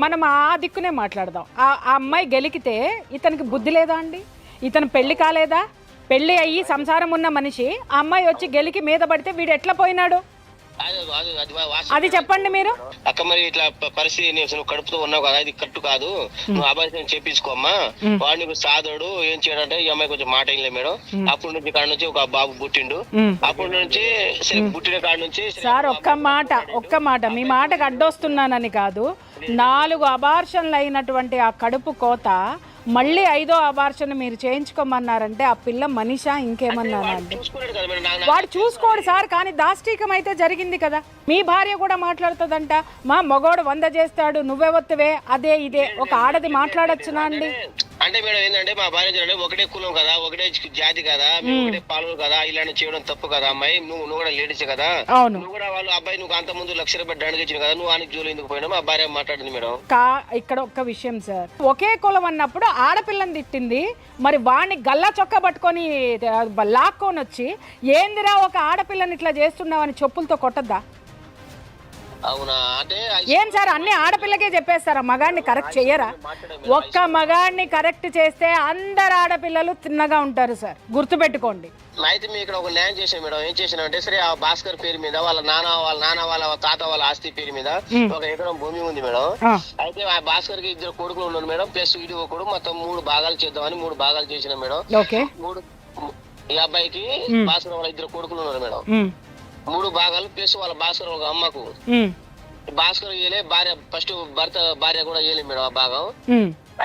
మనం ఆ దిక్కునే మాట్లాడదాం. ఆ అమ్మాయి గెలికితే ఇతనికి బుద్ధి లేదా అండి? ఇతను పెళ్లి కాలేదా? పెళ్లి అయ్యి సంసారం ఉన్న మనిషి ఆ అమ్మాయి వచ్చి గెలికి మీద పడితే వీడు ఎట్లా పోయినాడు? అది చెప్పండి మీరు. అక్క మరి ఇట్లా పరిస్థితి నువ్వు కడుపుతో ఉన్నావు కదా, ఇది కట్టు కాదు, నువ్వు అబ్బాయి చేపించుకోమ్మా, వాడు నీకు సాధుడు ఏం చేయడంటే ఈ అమ్మాయి కొంచెం మాట అయిలే మేడం. అప్పటి నుంచి కాడ నుంచి ఒక బాబు పుట్టిండు. అప్పటి నుంచి పుట్టిన కాడ నుంచి సార్ ఒక్క మాట మీ మాటకు అడ్డొస్తున్నానని కాదు, 4 అబార్షన్లు అయినటువంటి ఆ కడుపు కోత మళ్ళీ 5వ అబార్షన్ మీరు చేయించుకోమన్నారంటే ఆ పిల్ల మనిషా ఇంకేమన్నానండి? వాడు చూసుకోడు సార్, కానీ దాష్టీకం అయితే జరిగింది కదా. మీ భార్య కూడా మాట్లాడుతుందంట, మా మగోడు 100 చేస్తాడు నువ్వెవత్తువే, అదే ఇదే. ఒక ఆడది మాట్లాడొచ్చునా అండి? అంటే మేడం ఏంటంటే మా భార్య చూడండి, ఒకటే కులం కదా, ఒకటే జాతి కదా, మేము ఒకటే పాలు కదా, ఇలాంటి చేయడం తప్పు కదా అమ్మాయి, నువ్వు కూడా లేడీస్ కదా, నువ్వు కూడా వాళ్ళు అబ్బాయి నువ్వు అంత ముందు ₹1,00,000 అడిగించిన కదా, నువ్వు ఆయనకి జోలు ఎందుకు పోయినా మా భార్య మాట్లాడింది మేడం. ఇక్కడ ఒక్క విషయం సార్, ఒకే కులం అన్నప్పుడు ఆడపిల్లని తిట్టింది, మరి వాడిని గల్లా చొక్కా పట్టుకొని లాక్కొని వచ్చి ఏందిరా ఒక ఆడపిల్లని ఇట్లా చేస్తున్నావని చెప్పులతో కొట్టద్దా? అవునా? అంటే ఏం సార్ అన్ని ఆడపిల్లకే చెప్పేస్తారా? మగాడిని కరెక్ట్ చెయ్యరా? ఒక్క మగాడిని కరెక్ట్ చేస్తే అందరు ఆడపిల్లలు తిన్నగా ఉంటారు సార్, గుర్తుపెట్టుకోండి. అయితే మీ ఇక్కడ ఒక న్యాయం చేసాను మేడం. ఏం చేసానంటే సరే ఆ భాస్కర్ పేరు మీద వాళ్ళ నాన్న వాళ్ళ తాత వాళ్ళ ఆస్తి పేరు మీద 1 ఎకరం భూమి ఉంది మేడం. అయితే ఆ భాస్కర్ కి 2 కొడుకులు ఉన్నారు మేడం, ప్లస్ ఇటు ఒకడు, మొత్తం 3 భాగాలు చేద్దామని 3 భాగాలు చేసిన మేడం. ఈ అబ్బాయికి భాస్కర్ వాళ్ళ 2 కొడుకులు ఉన్నారు మేడం. 3 భాగాలు ప్లస్ వాళ్ళ భాస్కర్ ఒక అమ్మకు. భాస్కర్ ఇయ్యలే, భార్య ఫస్ట్ భార్య కూడా ఇయ్యలేదు మేడం ఆ భాగం.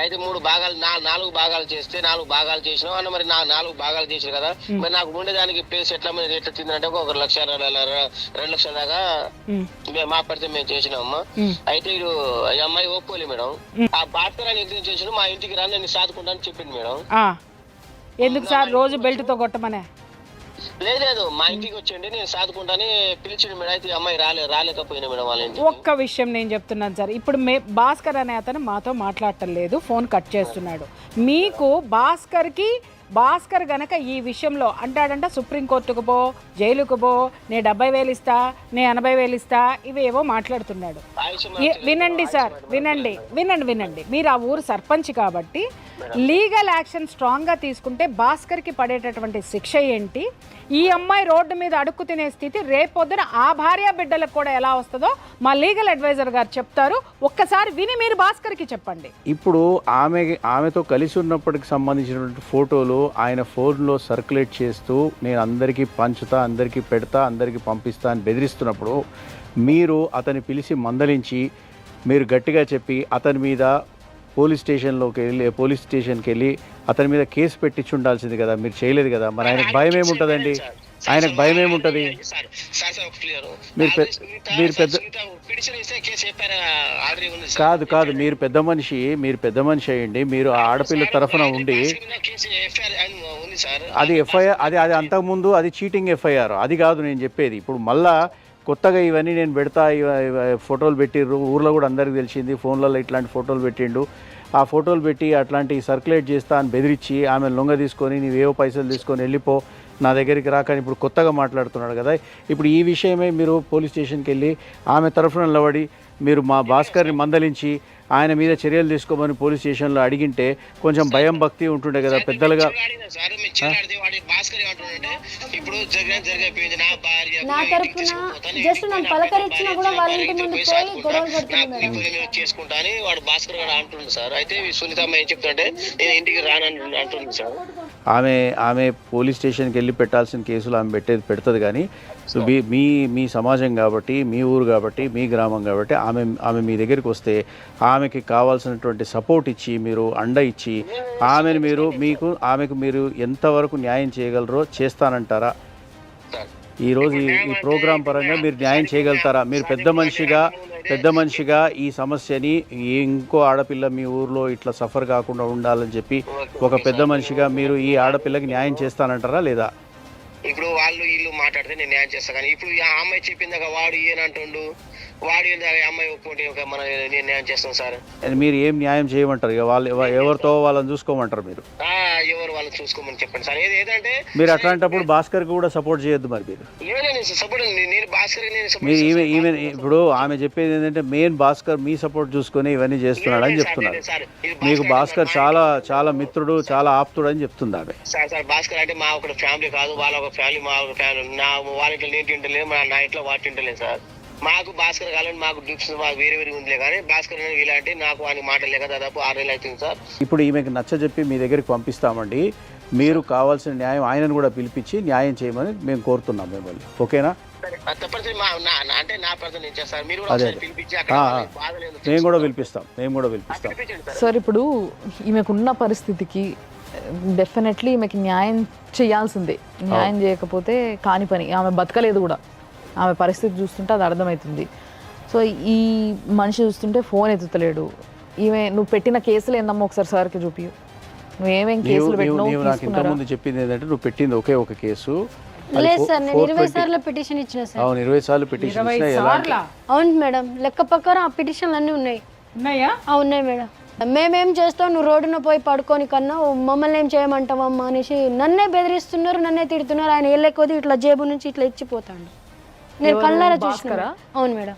అయితే 3 భాగాలు 4 భాగాలు చేస్తే 4 భాగాలు చేసినాం అన్న. మరి 4 భాగాలు చేసిన కదా, మరి నాకు ఉండేదానికి ప్లేస్ ఎట్లా మరి ఎట్లా తిందంటే 1,00,000 2 లక్షల దాకా మా పరిస్థితి మేము చేసినామమ్మా. అయితే ఇటు ఈ అమ్మాయి ఒప్పుకోలే మేడం. ఆ భాస్కర్ అని ఎగ్జిట్ చేసిన మా ఇంటికి రాని నేను సాదుకుంటా అని చెప్పింది మేడం. ఎందుకు సార్ రోజు బెల్ట్ తో కొట్టమనే? లేదు, మా ఇంటికి వచ్చండి నేను సాదుకుంటాని పిలిచిండు మేడం. అయితే అమ్మాయి రాలేకపోయినా మేడం వాళ్ళ ఇంటికి. ఒక్క విషయం నేను చెప్తున్నాను సార్, ఇప్పుడు భాస్కర్ అనే అతను మాతో మాట్లాడటం లేదు, ఫోన్ కట్ చేస్తున్నాడు. మీకు భాస్కర్ గనక ఈ విషయంలో అంటాడంట, సుప్రీంకోర్టుకు పో, జైలుకు పో, నేను 70,000 ఇస్తా, నేను 80,000 ఇస్తా, ఇవేవో మాట్లాడుతున్నాడు. వినండి సార్, వినండి. మీరు ఆ ఊరు సర్పంచ్ కాబట్టి లీగల్ యాక్షన్ స్ట్రాంగ్గా తీసుకుంటే భాస్కర్కి పడేటటువంటి శిక్ష ఏంటి, ఈ అమ్మాయి రోడ్డు మీద అడుక్కు తినే స్థితి రేపొద్దున ఆ భార్య బిడ్డలకు కూడా ఎలా వస్తుందో మా లీగల్ అడ్వైజర్ గారు చెప్తారు. ఒక్కసారి విని మీరు భాస్కర్కి చెప్పండి. ఇప్పుడు ఆమెతో కలిసి ఉన్నప్పటికి సంబంధించినటువంటి ఫోటోలు ఆయన ఫోన్లో సర్క్యులేట్ చేస్తూ నేను అందరికీ పంచుతా, అందరికీ పెడతా, అందరికీ పంపిస్తా అని బెదిరిస్తున్నప్పుడు మీరు అతన్ని పిలిచి మందలించి మీరు గట్టిగా చెప్పి అతని మీద పోలీస్ స్టేషన్కి వెళ్ళి అతని మీద కేసు పెట్టించి ఉండాల్సింది కదా, మీరు చేయలేదు కదా. మరి ఆయనకు భయం ఏముంటుందండి? ఆయనకు భయం ఏముంటుంది? కాదు మీరు పెద్ద మనిషి అయ్యండి, మీరు ఆడపిల్ల తరఫున ఉండి అది ఎఫ్ఐఆర్, అది అంతకుముందు అది చీటింగ్ ఎఫ్ఐఆర్, అది కాదు నేను చెప్పేది. ఇప్పుడు మళ్ళా కొత్తగా ఇవన్నీ నేను పెడతా, ఫోటోలు పెట్టిర్రు, ఊర్లో కూడా అందరికీ తెలిసింది, ఫోన్లలో ఇట్లాంటి ఫోటోలు పెట్టిండు, ఆ ఫోటోలు పెట్టి అట్లాంటి సర్క్యులేట్ చేస్తా అని బెదిరించి ఆమె లొంగ తీసుకొని నీవేవో పైసలు తీసుకొని వెళ్ళిపో, నా దగ్గరికి రాకని ఇప్పుడు కొత్తగా మాట్లాడుతున్నాడు కదా. ఇప్పుడు ఈ విషయమే మీరు పోలీస్ స్టేషన్కి వెళ్ళి ఆమె తరఫున నిలబడి మీరు మా భాస్కర్ని మందలించి ఆయన మీద చర్యలు తీసుకోమని పోలీస్ స్టేషన్లో అడిగింటే కొంచెం భయం భక్తి ఉంటుండే కదా పెద్దలుగా. నా తరపున జస్ట్ నన్ను పలకరించినా కూడా వాళ్ళ ఇంటి ముందు పోయి గొడవలు పడుతుంది చేసుకుంటా అని వాడు భాస్కర్ గారు అంటుండు సార్. అయితే సునీతమ్మ ఏం చెప్తుంటే నేను ఇంటికి రానని అంటుంది సార్. ఆమె పోలీస్ స్టేషన్కి వెళ్ళి పెట్టాల్సిన కేసులు ఆమె పెడుతుంది కానీ మీ సమాజం కాబట్టి, మీ ఊరు కాబట్టి, మీ గ్రామం కాబట్టి ఆమె మీ దగ్గరికి వస్తే ఆమెకి కావాల్సినటువంటి సపోర్ట్ ఇచ్చి మీరు అండ ఇచ్చి ఆమెకు మీరు ఎంతవరకు న్యాయం చేయగలరో చేస్తానంటారా? ఈరోజు ఈ ప్రోగ్రాం పరంగా మీరు న్యాయం చేయగలుగుతారా? మీరు పెద్ద మనిషిగా ఈ సమస్యని ఇంకో ఆడపిల్ల మీ ఊర్లో ఇట్లా సఫర్ కాకుండా ఉండాలని చెప్పి ఒక పెద్ద మనిషిగా మీరు ఈ ఆడపిల్లకి న్యాయం చేస్తానంటారా లేదా? ఇప్పుడు వాళ్ళు వీళ్ళు మాట్లాడితే నేను న్యాయం చేస్తాను, కానీ ఇప్పుడు ఆ అమ్మాయి చెప్పిందాక వాడు ఏనంటుండు, వాడు ఏందాక అమ్మాయి ఒప్పుకుంటే ఇంకా మనం నేను న్యాయం చేస్తాం సార్. మీరు ఏం న్యాయం చేయమంటారు? ఇక వాళ్ళు ఎవరితో వాళ్ళని చూసుకోమంటారు మీరు? ఎవరు వాళ్ళని చూసుకోమని చెప్పండి సార్. ఏదంటే మీరు అట్లాంటప్పుడు భాస్కర్ కూడా సపోర్ట్ చేయొద్దు మరి మీరు. నేను సపోర్ట్, నేను భాస్కర్ మీరు ఈమె ఇప్పుడు ఆమె చెప్పేది ఏంటంటే మెయిన్ భాస్కర్ మీ సపోర్ట్ చూసుకొని ఇవన్నీ చేస్తున్నాడు అని చెప్తున్నారు. మీకు భాస్కర్ చాలా చాలా మిత్రుడు, చాలా ఆప్తుడు అని చెప్తుంది ఆమె. సార్ భాస్కర్ అంటే మా ఒక ఫ్యామిలీ కాదు, వాళ్ళ ఒక ఫ్యామిలీ, మా ఒక ఫ్యామిలీ. వాళ్ళ ఇంట్లో నేను తింటలేదు, నా ఇంట్లో వాటి తింటలేదు సార్. మాకు భాస్కర్ కావాలని మాకు డ్రిప్స్ మాకు వేరే ఉందిలే, కానీ భాస్కర్ ఇలాంటి నాకు అని మాటలు లేక దాదాపు 6 నెలలు అవుతుంది సార్. ఇప్పుడు ఈమెకి నచ్చజెప్పి మీ దగ్గరికి పంపిస్తామండి. మీరు కావాల్సిన న్యాయం ఆయనను కూడా పిలిపించి న్యాయం చేయమని మేము కోరుతున్నాం మిమ్మల్ని. ఓకేనా? తప్పనిసరి అంటే నా ప్రజలు నేను చేస్తాను. మీరు కూడా పిలిపించి మేము కూడా పిలిపిస్తాం. సార్ ఇప్పుడు ఈమెకున్న పరిస్థితికి డెఫినెట్లీ ఈమెకి న్యాయం చేయాల్సిందే. న్యాయం చేయకపోతే కాని పని. ఆమె బతకలేదు కూడా. ఆమె పరిస్థితి చూస్తుంటే అది అర్థమవుతుంది. సో ఈ మనిషి చూస్తుంటే ఫోన్ ఎత్తుతలేడు. ఈమె నువ్వు పెట్టిన కేసులు ఏందమ్మా ఒకసారి సార్కి చూపి. నువ్వు ఏమేం కేసులు పెట్టినావు? నాకు ఇంతకుముందు చెప్పింది ఏంటంటే నువ్వు పెట్టింది ఒకే ఒక కేసు. లేదు సార్, నేను 20 సార్లు పిటిషన్ ఇచ్చిన సార్. అవును, 20 సార్లు పిటిషన్ ఇచ్చినా. అవును మేడం, లెక్క ప్రకారం ఆ పిటిషన్లు అన్నీ ఉన్నాయి. ఉన్నాయా? ఉన్నాయి మేడం. మేమేం చేస్తాం, నువ్వు రోడ్డున పోయి పడుకొని కన్నా మమ్మల్ని ఏం చేయమంటావమ్మా అనేసి నన్నే బెదిరిస్తున్నారు, నన్నే తిడుతున్నారు. ఆయన వెళ్ళకొద్ది ఇట్లా జేబు నుంచి ఇట్లా ఇచ్చిపోతాడు. నేను కళ్ళారా చూసుకురా. అవును మేడం,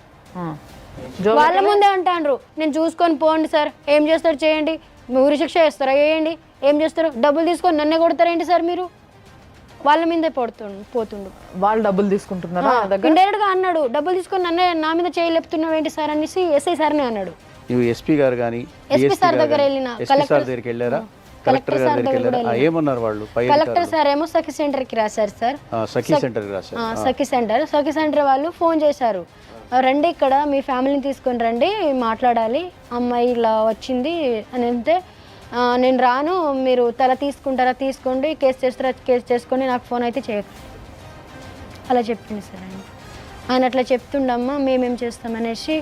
వాళ్ళ ముందే అంటాండ్రు నేను చూసుకొని పోండి సార్, ఏం చేస్తారు చేయండి, ఊరి శిక్ష చేస్తారా వేయండి, ఏం చేస్తారు, డబ్బులు తీసుకొని నన్నే కొడతారేంటి సార్ మీరు. వాళ్ళ మీదే పోతుండు. వాళ్ళు డబ్బులు తీసుకుంటున్నారా? ఇండైరెక్ట్ గా అన్నాడు, డబ్బులు తీసుకొని నన్నే నా మీద చేయలేపుతున్నావు ఏంటి సార్ అనేసి ఎస్ఐ సార్నే అన్నాడు. నువ్వు ఎస్పీ గారు కానీ ఎస్పీ సార్ దగ్గర వెళ్ళిన, కలెక్టర్ దగ్గరికి వెళ్ళారా? కలెక్టర్ గారి దగ్గరికి వెళ్ళారా? ఏమన్నారు వాళ్ళు? కలెక్టర్ సార్ ఏమో సఖి సెంటర్ కి రాశారు సార్. సఖి సెంటర్ రాశారు. సఖి సెంటర్ వాళ్ళు ఫోన్ చేశారు, రండి ఇక్కడ మీ ఫ్యామిలీని తీసుకొని రండి మాట్లాడాలి, అమ్మాయి ఇలా వచ్చింది అని అంటే నేను రాను, మీరు తల తీసుకుంటారా తీసుకోండి, కేసు చేస్తారా కేసు చేసుకొని నాకు ఫోన్ అయితే చేయకండి అలా చెప్పింది సార్. ఆయన అట్లా చెప్తుండమ్మా మేమేం చేస్తామనేసి,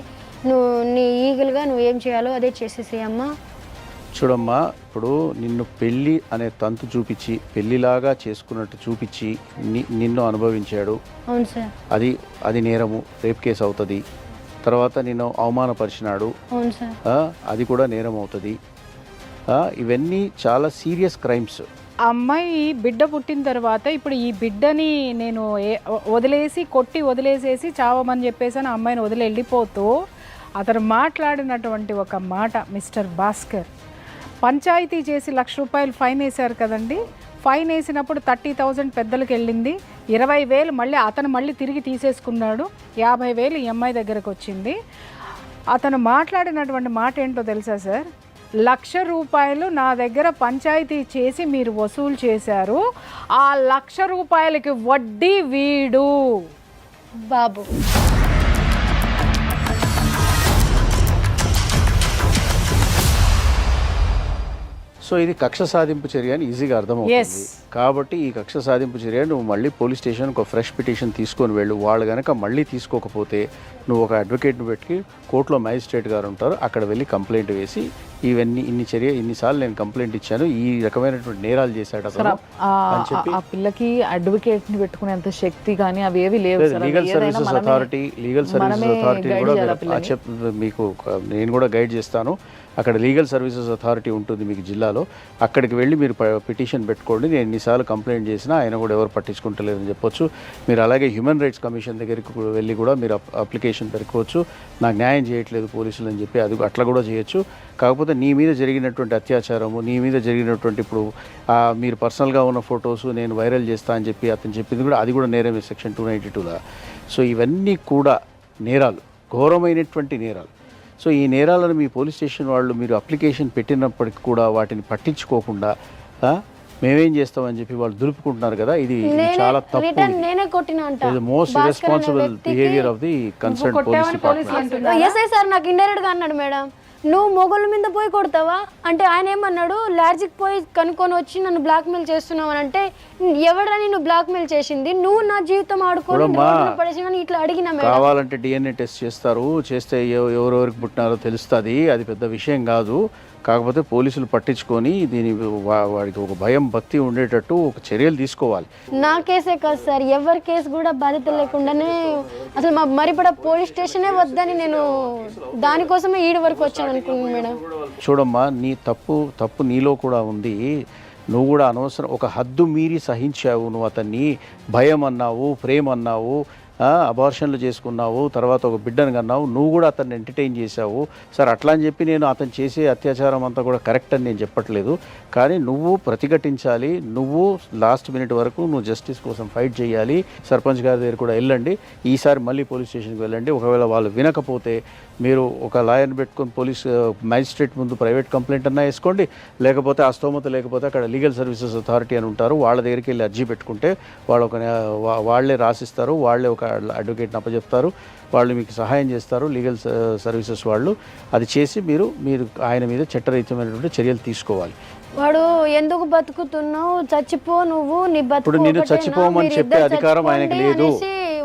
నువ్వు నీ ఈగలుగా నువ్వు ఏం చేయాలో అదే చేసేసి అమ్మా. చూడమ్మా, ఇప్పుడు నిన్ను పెళ్ళి అనే తంతు చూపించి పెళ్ళిలాగా చేసుకున్నట్టు చూపించి నిన్ను అనుభవించాడు. అవును సార్. అది నేరము, రేప్ కేసు అవుతుంది. తర్వాత నిన్ను అవమానపరిచినాడు. అవును సార్. అది కూడా నేరం అవుతుంది. ఇవన్నీ చాలా సీరియస్ క్రైమ్స్. ఆ అమ్మాయి బిడ్డ పుట్టిన తర్వాత ఇప్పుడు ఈ బిడ్డని నేను కొట్టి వదిలేసేసి చావమని చెప్పేసి ఆ అమ్మాయిని వదిలి వెళ్ళిపోతూ అతను మాట్లాడినటువంటి ఒక మాట, మిస్టర్ భాస్కర్ పంచాయతీ చేసి ₹1,00,000 ఫైన్ వేశారు కదండి. ఫైన్ వేసినప్పుడు 30,000 పెద్దలకు వెళ్ళింది, 20,000 మళ్ళీ అతను మళ్ళీ తిరిగి తీసేసుకున్నాడు, 50,000 ఈ అమ్మాయి దగ్గరకు వచ్చింది. అతను మాట్లాడినటువంటి మాట ఏంటో తెలుసా సార్? ₹1,00,000 నా దగ్గర పంచాయతీ చేసి మీరు వసూలు చేశారు, ఆ ₹1,00,000కి వడ్డీ వీడు బాబు. సో ఇది కక్ష సాధింపు చర్య అని ఈజీగా అర్థమవుతుంది. కాబట్టి ఈ కక్ష సాధింపు చర్య నువ్వు మళ్ళీ పోలీస్ స్టేషన్కి ఒక ఫ్రెష్ పిటిషన్ తీసుకొని వెళ్ళు. వాళ్ళు కనుక మళ్ళీ తీసుకోకపోతే నువ్వు ఒక అడ్వకేట్ని పెట్టి కోర్టులో మ్యాజిస్ట్రేట్ గారు ఉంటారు, అక్కడ వెళ్ళి కంప్లైంట్ వేసి ఇన్నిసార్లు నేను కంప్లైంట్ ఇచ్చాను, ఈ రకమైనటువంటి నేరాలు చేశాడు అతను అని చెప్పి. ఆ పిల్లకి అడ్వకేట్ని పెట్టుకునేంత శక్తి కానీ అవి ఏవి లేవు. లీగల్ సర్వీసెస్ అథారిటీ కూడా మీకు నేను కూడా గైడ్ చేస్తాను. అక్కడ లీగల్ సర్వీసెస్ అథారిటీ ఉంటుంది మీకు జిల్లాలో, అక్కడికి వెళ్ళి మీరు పిటిషన్ పెట్టుకోండి. నేను ఎన్నిసార్లు కంప్లైంట్ చేసినా ఆయన కూడా ఎవరు పట్టించుకుంటలేదని చెప్పొచ్చు. మీరు అలాగే హ్యూమన్ రైట్స్ కమిషన్ దగ్గరికి వెళ్ళి కూడా మీరు అప్లికేషన్ పెట్టుకోవచ్చు, నాకు న్యాయం చేయట్లేదు పోలీసులు అని చెప్పి, అది అట్లా కూడా చేయొచ్చు. కాకపోతే నీ మీద జరిగినటువంటి అత్యాచారము, నీ మీద జరిగినటువంటి ఇప్పుడు మీరు పర్సనల్గా ఉన్న ఫొటోస్ నేను వైరల్ చేస్తా అని చెప్పి అతను చెప్పింది కూడా, అది కూడా నేరమే సెక్షన్ 292లా. సో ఇవన్నీ కూడా నేరాలు, ఘోరమైనటువంటి నేరాలు. సో ఈ నేరాలను మీ పోలీస్ స్టేషన్ వాళ్ళు మీరు అప్లికేషన్ పెట్టినప్పటికీ కూడా వాటిని పట్టించుకోకుండా మేమేం చేస్తామని చెప్పి వాళ్ళు దులుపుకుంటున్నారు కదా, ఇది చాలా తప్పు. Most responsible behaviour of the concern police department. SI sir నాకు ఇండైరెక్ట్ గా అన్నాడు, మేడం నువ్వు మొగోళ్ళ మీద పోయి కొడతావా అంటే ఆయన ఏమన్నాడు, లాడ్జికి పోయి కనుక్కొని వచ్చి నన్ను బ్లాక్మెయిల్ చేస్తున్నావు అని అంటే, ఎవడని నువ్వు బ్లాక్మెయిల్ చేసింది, నువ్వు నా జీవితం ఆడుకొని పడేసి ఇట్లా అడిగిన మేడం. కావాలంటే DNA టెస్ట్ చేస్తారు, చేస్తే ఎవరెవరికి పుట్టినారో తెలుస్తుంది, అది పెద్ద విషయం కాదు. కాకపోతే పోలీసులు పట్టించుకొని దీని వాడికి ఒక భయం భక్తి ఉండేటట్టు ఒక చర్యలు తీసుకోవాలి. నా కేసే కాదు సార్, ఎవరి కేసు కూడా బాధ్యత లేకుండానే అసలు మా మరిపడ పోలీస్ స్టేషనే వద్దని నేను దానికోసమే ఈడి వరకు వచ్చాను అనుకున్నాను మేడం. చూడమ్మా, నీ తప్పు నీలో కూడా ఉంది. నువ్వు కూడా అనవసరం ఒక హద్దు మీరి సహించావు. నువ్వు అతన్ని భయం అన్నావు, ప్రేమ అన్నావు, అబార్షన్లు చేసుకున్నావు, తర్వాత ఒక బిడ్డను కన్నావు, నువ్వు కూడా అతన్ని ఎంటర్టైన్ చేశావు. సరే అట్లా అని చెప్పి నేను అతను చేసే అత్యాచారం అంతా కూడా కరెక్ట్ అని నేను చెప్పట్లేదు, కానీ నువ్వు ప్రతిఘటించాలి. నువ్వు లాస్ట్ మినిట్ వరకు నువ్వు జస్టిస్ కోసం ఫైట్ చేయాలి. సర్పంచ్ గారి దగ్గర కూడా వెళ్ళండి, ఈసారి మళ్ళీ పోలీస్ స్టేషన్కి వెళ్ళండి. ఒకవేళ వాళ్ళు వినకపోతే మీరు ఒక లాయర్ని పెట్టుకొని మ్యాజిస్ట్రేట్ ముందు ప్రైవేట్ కంప్లైంట్ అన్నా వేసుకోండి, లేకపోతే ఆ స్తోమత లేకపోతే అక్కడ లీగల్ సర్వీసెస్ అథారిటీ అని ఉంటారు, వాళ్ళ దగ్గరికి వెళ్ళి అర్జీ పెట్టుకుంటే వాళ్ళే రాసిస్తారు, వాళ్ళే ఒక అడ్వకేట్ని అప్పచెప్తారు, వాళ్ళు మీకు సహాయం చేస్తారు లీగల్ సర్వీసెస్ వాళ్ళు. అది చేసి మీరు ఆయన మీద చట్టరీత్యమైనటువంటి చర్యలు తీసుకోవాలి. వాడు ఎందుకు బతుకుతున్నావు, చచ్చిపో నువ్వు, నీ ఇప్పుడు నేను చచ్చిపోమని చెప్పే అధికారం ఆయనకి లేదు.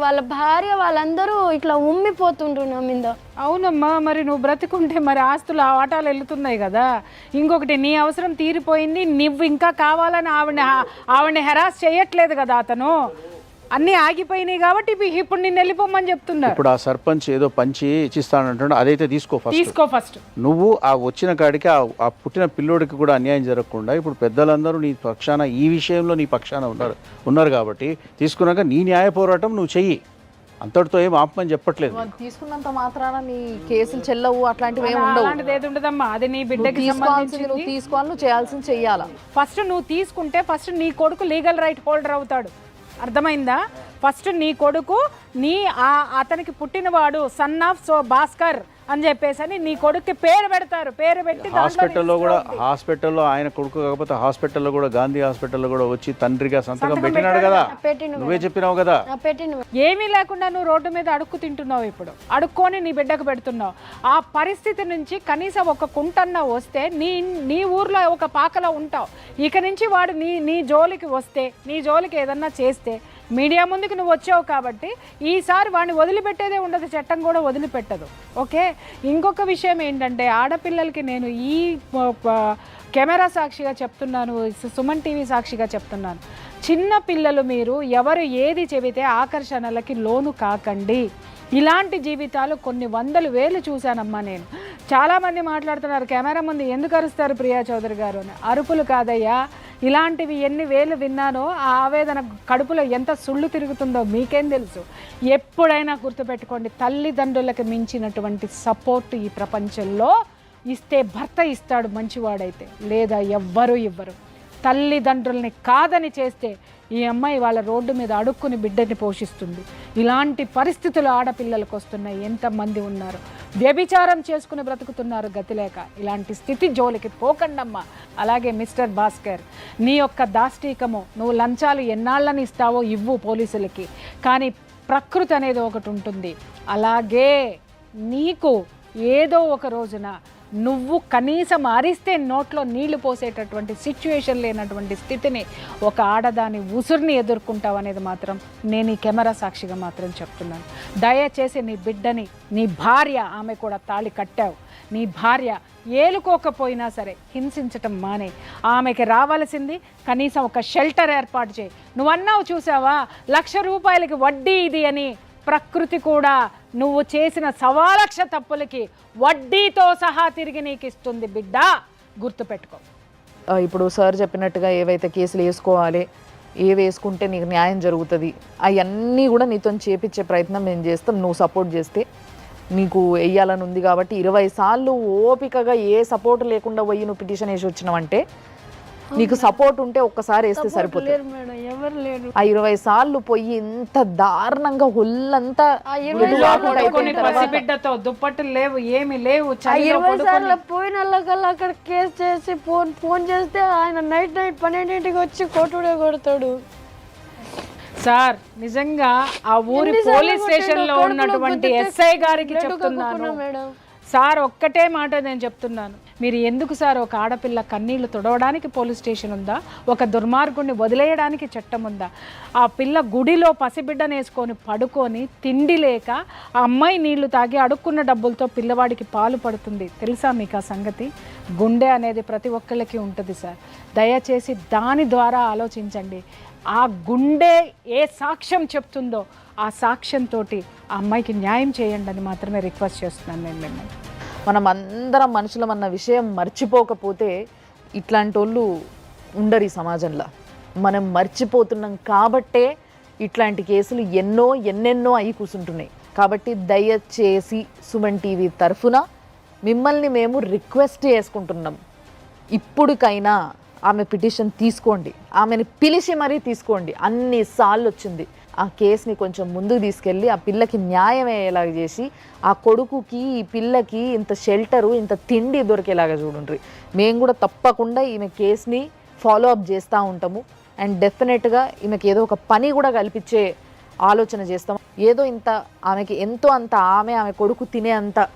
వాళ్ళ భార్య వాళ్ళందరూ ఇట్లా ఉమ్మిపోతుండ్రు నా మీద. అవునమ్మా, మరి నువ్వు బ్రతికుంటే మరి ఆస్తులు ఆ వాటాలు వెళ్తున్నాయి కదా. ఇంకొకటి, నీ అవసరం తీరిపోయింది, నువ్వు ఇంకా కావాలని ఆవిడని హెరాస్ చేయట్లేదు కదా అతను. అన్నీ ఆగిపోయినాయి కాబట్టి ఇప్పుడు నిన్ను వెళ్ళిపోమని చెప్తున్నా. ఇప్పుడు ఆ సర్పంచ్ ఏదో పంచి ఇచ్చిస్తానంటాడు, అదైతే తీసుకో ఫస్ట్. నువ్వు ఆ వచ్చిన కాడికి ఆ పుట్టిన పిల్లోడికి కూడా అన్యాయం జరగకుండా ఇప్పుడు పెద్దలందరూ నీ పక్షాన, ఈ విషయంలో నీ పక్షాన ఉన్నారు కాబట్టి తీసుకున్నాక నీ న్యాయ పోరాటం నువ్వు చెయ్యి. అంతటితో ఏం ఆపమని చెప్పట్లేదు. తీసుకున్నంత మాత్రాన నీ కేసులు చెల్లవు, అట్లాంటివి ఏమి ఉండవు. అలాంటిది ఏది ఉండదమ్మా, అది నీ బిడ్డకి నువ్వు తీసుకోవాలి, నువ్వు చేయాల్సింది చెయ్యాలా. ఫస్ట్ నువ్వు తీసుకుంటే ఫస్ట్ నీ కొడుకు లీగల్ రైట్ హోల్డర్ అవుతాడు, అర్థమైందా? ఫస్ట్ నీ కొడుకు అతనికి పుట్టినవాడు సన్ ఆఫ్ భాస్కర్ అని చెప్పేసి నీ కొడుక్కి పేరు పెడతారు. పేరు పెట్టి హాస్పిటల్లో ఆయన కొడుకు కాకపోతే హాస్పిటల్లో కూడా, గాంధీ హాస్పిటల్లో కూడా వచ్చి తండ్రిగా సంతకం పెట్టినాడు కదా, నువ్వే చెప్పినావు కదా. ఏమీ లేకుండా నువ్వు రోడ్డు మీద అడుక్కు తింటున్నావు, ఇప్పుడు అడుక్కొని నీ బిడ్డకు పెడుతున్నావు. ఆ పరిస్థితి నుంచి కనీసం ఒక కుంటన్నా వస్తే నీ ఊర్లో ఒక పాకలో ఉంటావు. ఇక నుంచి వాడు నీ జోలికి వస్తే, నీ జోలికి ఏదన్నా చేస్తే మీడియా ముందుకు నువ్వు వచ్చావు కాబట్టి ఈసారి వాడిని వదిలిపెట్టేదే ఉండదు, చట్టం కూడా వదిలిపెట్టదు. ఓకే, ఇంకొక విషయం ఏంటంటే ఆడపిల్లలకి నేను ఈ కెమెరా సాక్షిగా చెప్తున్నాను, సుమన్ టీవీ సాక్షిగా చెప్తున్నాను, చిన్న పిల్లలు మీరు ఎవరు ఏది చెబితే ఆకర్షణలకి లోను కాకండి. ఇలాంటి జీవితాలు కొన్ని వందలు వేలు చూశానమ్మా నేను. చాలామంది మాట్లాడుతున్నారు కెమెరా ముందు ఎందుకు అరుస్తారు ప్రియా చౌదరి గారు అని. అరుపులు కాదయ్యా, ఇలాంటివి ఎన్ని వేలు విన్నానో ఆ ఆవేదన కడుపులో ఎంత సుళ్ళు తిరుగుతుందో మీకేం తెలుసు. ఎప్పుడైనా గుర్తుపెట్టుకోండి, తల్లిదండ్రులకు మించినటువంటి సపోర్ట్ ఈ ప్రపంచంలో ఇస్తే భర్త ఇస్తాడు మంచివాడైతే, లేదా ఎవ్వరూ ఇవ్వరు. తల్లిదండ్రుల్ని కాదని చేస్తే ఈ అమ్మాయి వాళ్ళ రోడ్డు మీద అడుక్కుని బిడ్డని పోషిస్తుంది. ఇలాంటి పరిస్థితులు ఆడపిల్లలకు వస్తున్నాయి. ఎంతమంది ఉన్నారు వ్యభిచారం చేసుకుని బ్రతుకుతున్నారు గతిలేక. ఇలాంటి స్థితి జోలికి పోకండమ్మా. అలాగే మిస్టర్ భాస్కర్, నీ యొక్క దాష్టీకము, నువ్వు లంచాలు ఎన్నాళ్ళని ఇస్తావో ఇవ్వు పోలీసులకి, కానీ ప్రకృతి అనేది ఒకటి ఉంటుంది. అలాగే నీకు ఏదో ఒక రోజున నువ్వు కనీసం అరిస్తే నోట్లో నీళ్లు పోసేటటువంటి సిచ్యువేషన్ లేనటువంటి స్థితిని ఒక ఆడదాని ఉసురుని ఎదుర్కొంటావు అనేది మాత్రం నేను ఈ కెమెరా సాక్షిగా మాత్రం చెప్తున్నాను. దయచేసి నీ బిడ్డని, నీ భార్య, ఆమె కూడా తాళి కట్టావు, నీ భార్య ఏలుకోకపోయినా సరే హింసించటం మానే. ఆమెకి రావాల్సింది కనీసం ఒక షెల్టర్ ఏర్పాటు చేయి. నువ్వన్నావు చూసావా, 1,00,000 రూపాయలకి వడ్డీ ఇది అని. ప్రకృతి కూడా నువ్వు చేసిన 1,00,000 తప్పులకి వడ్డీతో సహా తిరిగి నీకు ఇస్తుంది బిడ్డ, గుర్తుపెట్టుకో. ఇప్పుడు సార్ చెప్పినట్టుగా ఏవైతే కేసులు వేసుకోవాలి, ఏవి వేసుకుంటే నీకు న్యాయం జరుగుతుంది, అవన్నీ కూడా నీతో చేపించే ప్రయత్నం మేము చేస్తాం. నువ్వు సపోర్ట్ చేస్తే నీకు వేయాలని ఉంది కాబట్టి 20 సార్లు ఓపికగా ఏ సపోర్ట్ లేకుండా పోయి నువ్వు పిటిషన్ వేసి వచ్చినావంటే నీకు సపోర్ట్ ఉంటే ఒక్కసారి వేస్తే సరిపోతుంది. ఆ 20 సార్లు పోయి ఎంత దారుణంగా ఒళ్ళంతా బిడ్డతో దుప్పట్లు లేవు, ఏమి లేవు. 20 సార్లు పోయిన వాళ్ళకల్లా అక్కడ కేసు చేసి ఫోన్ చేస్తే ఆయన నైట్ 12ంటికి వచ్చి కొట్టుడే కొడతాడు. సార్ నిజంగా ఆ ఊరి పోలీస్ స్టేషన్ లో ఉన్నటువంటి ఎస్ఐ గారికి చెప్తున్నాను సార్ ఒక్కటే మాట నేను చెప్తున్నాను, మీరు ఎందుకు సార్ ఒక ఆడపిల్ల కన్నీళ్లు తుడవడానికి పోలీస్ స్టేషన్ ఉందా? ఒక దుర్మార్గుడిని వదిలేయడానికి చట్టం ఉందా? ఆ పిల్ల గుడిలో పసిబిడ్డను వేసుకొని పడుకొని తిండి లేక ఆ అమ్మాయి నీళ్లు తాగి అడుక్కున్న డబ్బులతో పిల్లవాడికి పాలు పడుతుంది. తెలుసా మీకు ఆ సంగతి? గుండె అనేది ప్రతి ఒక్కళ్ళకి ఉంటుంది సార్. దయచేసి దాని ద్వారా ఆలోచించండి. ఆ గుండె ఏ సాక్ష్యం చెప్తుందో ఆ సాక్ష్యంతో ఆ అమ్మాయికి న్యాయం చేయండి అని మాత్రమే రిక్వెస్ట్ చేస్తున్నాను నేను మిమ్మల్ని. మనం అందరం మనుషులం అన్న విషయం మర్చిపోకపోతే ఇట్లాంటి వాళ్ళు ఉండరు ఈ సమాజంలో. మనం మర్చిపోతున్నాం కాబట్టే ఇట్లాంటి కేసులు ఎన్నెన్నో అయి కూర్చుంటున్నాయి. కాబట్టి దయచేసి సుమన్ టీవీ తరఫున మిమ్మల్ని మేము రిక్వెస్ట్ చేసుకుంటున్నాం, ఇప్పుడుకైనా ఆమె పిటిషన్ తీసుకోండి, ఆమెను పిలిచి మరీ తీసుకోండి. అన్నిసార్లు వచ్చింది. ఆ కేసుని కొంచెం ముందుకు తీసుకెళ్ళి ఆ పిల్లకి న్యాయం అయ్యేలాగా చేసి ఆ కొడుకుకి ఈ పిల్లకి ఇంత షెల్టరు ఇంత తిండి దొరికేలాగా చూడండి. మేము కూడా తప్పకుండా ఈమె కేసుని ఫాలో అప్ చేస్తూ ఉంటాము. అండ్ డెఫినెట్గా ఈమెకి ఏదో ఒక పని కూడా కల్పించే ఆలోచన చేస్తాం. ఏదో ఇంత ఆమెకి ఎంతో అంత ఆమె కొడుకు తినే అంత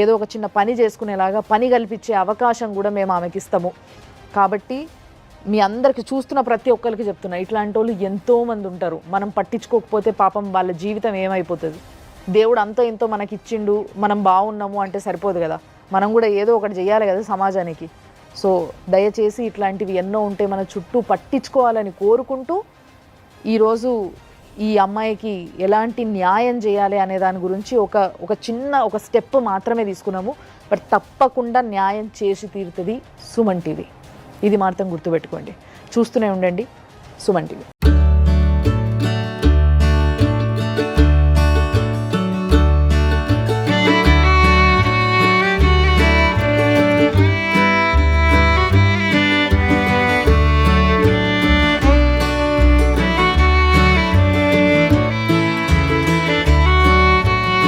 ఏదో ఒక చిన్న పని చేసుకునేలాగా పని కల్పించే అవకాశం కూడా మేము ఆమెకి ఇస్తాము. కాబట్టి మీ అందరికి చూస్తున్న ప్రతి ఒక్కరికి చెప్తున్నా, ఇట్లాంటి వాళ్ళు ఎంతోమంది ఉంటారు. మనం పట్టించుకోకపోతే పాపం వాళ్ళ జీవితం ఏమైపోతుంది? దేవుడు అంతో ఇంతో మనకి ఇచ్చిండు, మనం బాగున్నాము అంటే సరిపోదు కదా, మనం కూడా ఏదో ఒకటి చేయాలి కదా సమాజానికి. సో దయచేసి ఇట్లాంటివి ఎన్నో ఉంటే మన చుట్టూ పట్టించుకోవాలని కోరుకుంటూ ఈరోజు ఈ అమ్మాయికి ఎలాంటి న్యాయం చేయాలి అనే దాని గురించి ఒక చిన్న స్టెప్ మాత్రమే తీసుకున్నాము. బట్ తప్పకుండా న్యాయం చేసి తీరుతుంది సుమన్ టీవీ. ఇది మాత్రం గుర్తుపెట్టుకోండి. చూస్తూనే ఉండండి సుమన్ టీవీ.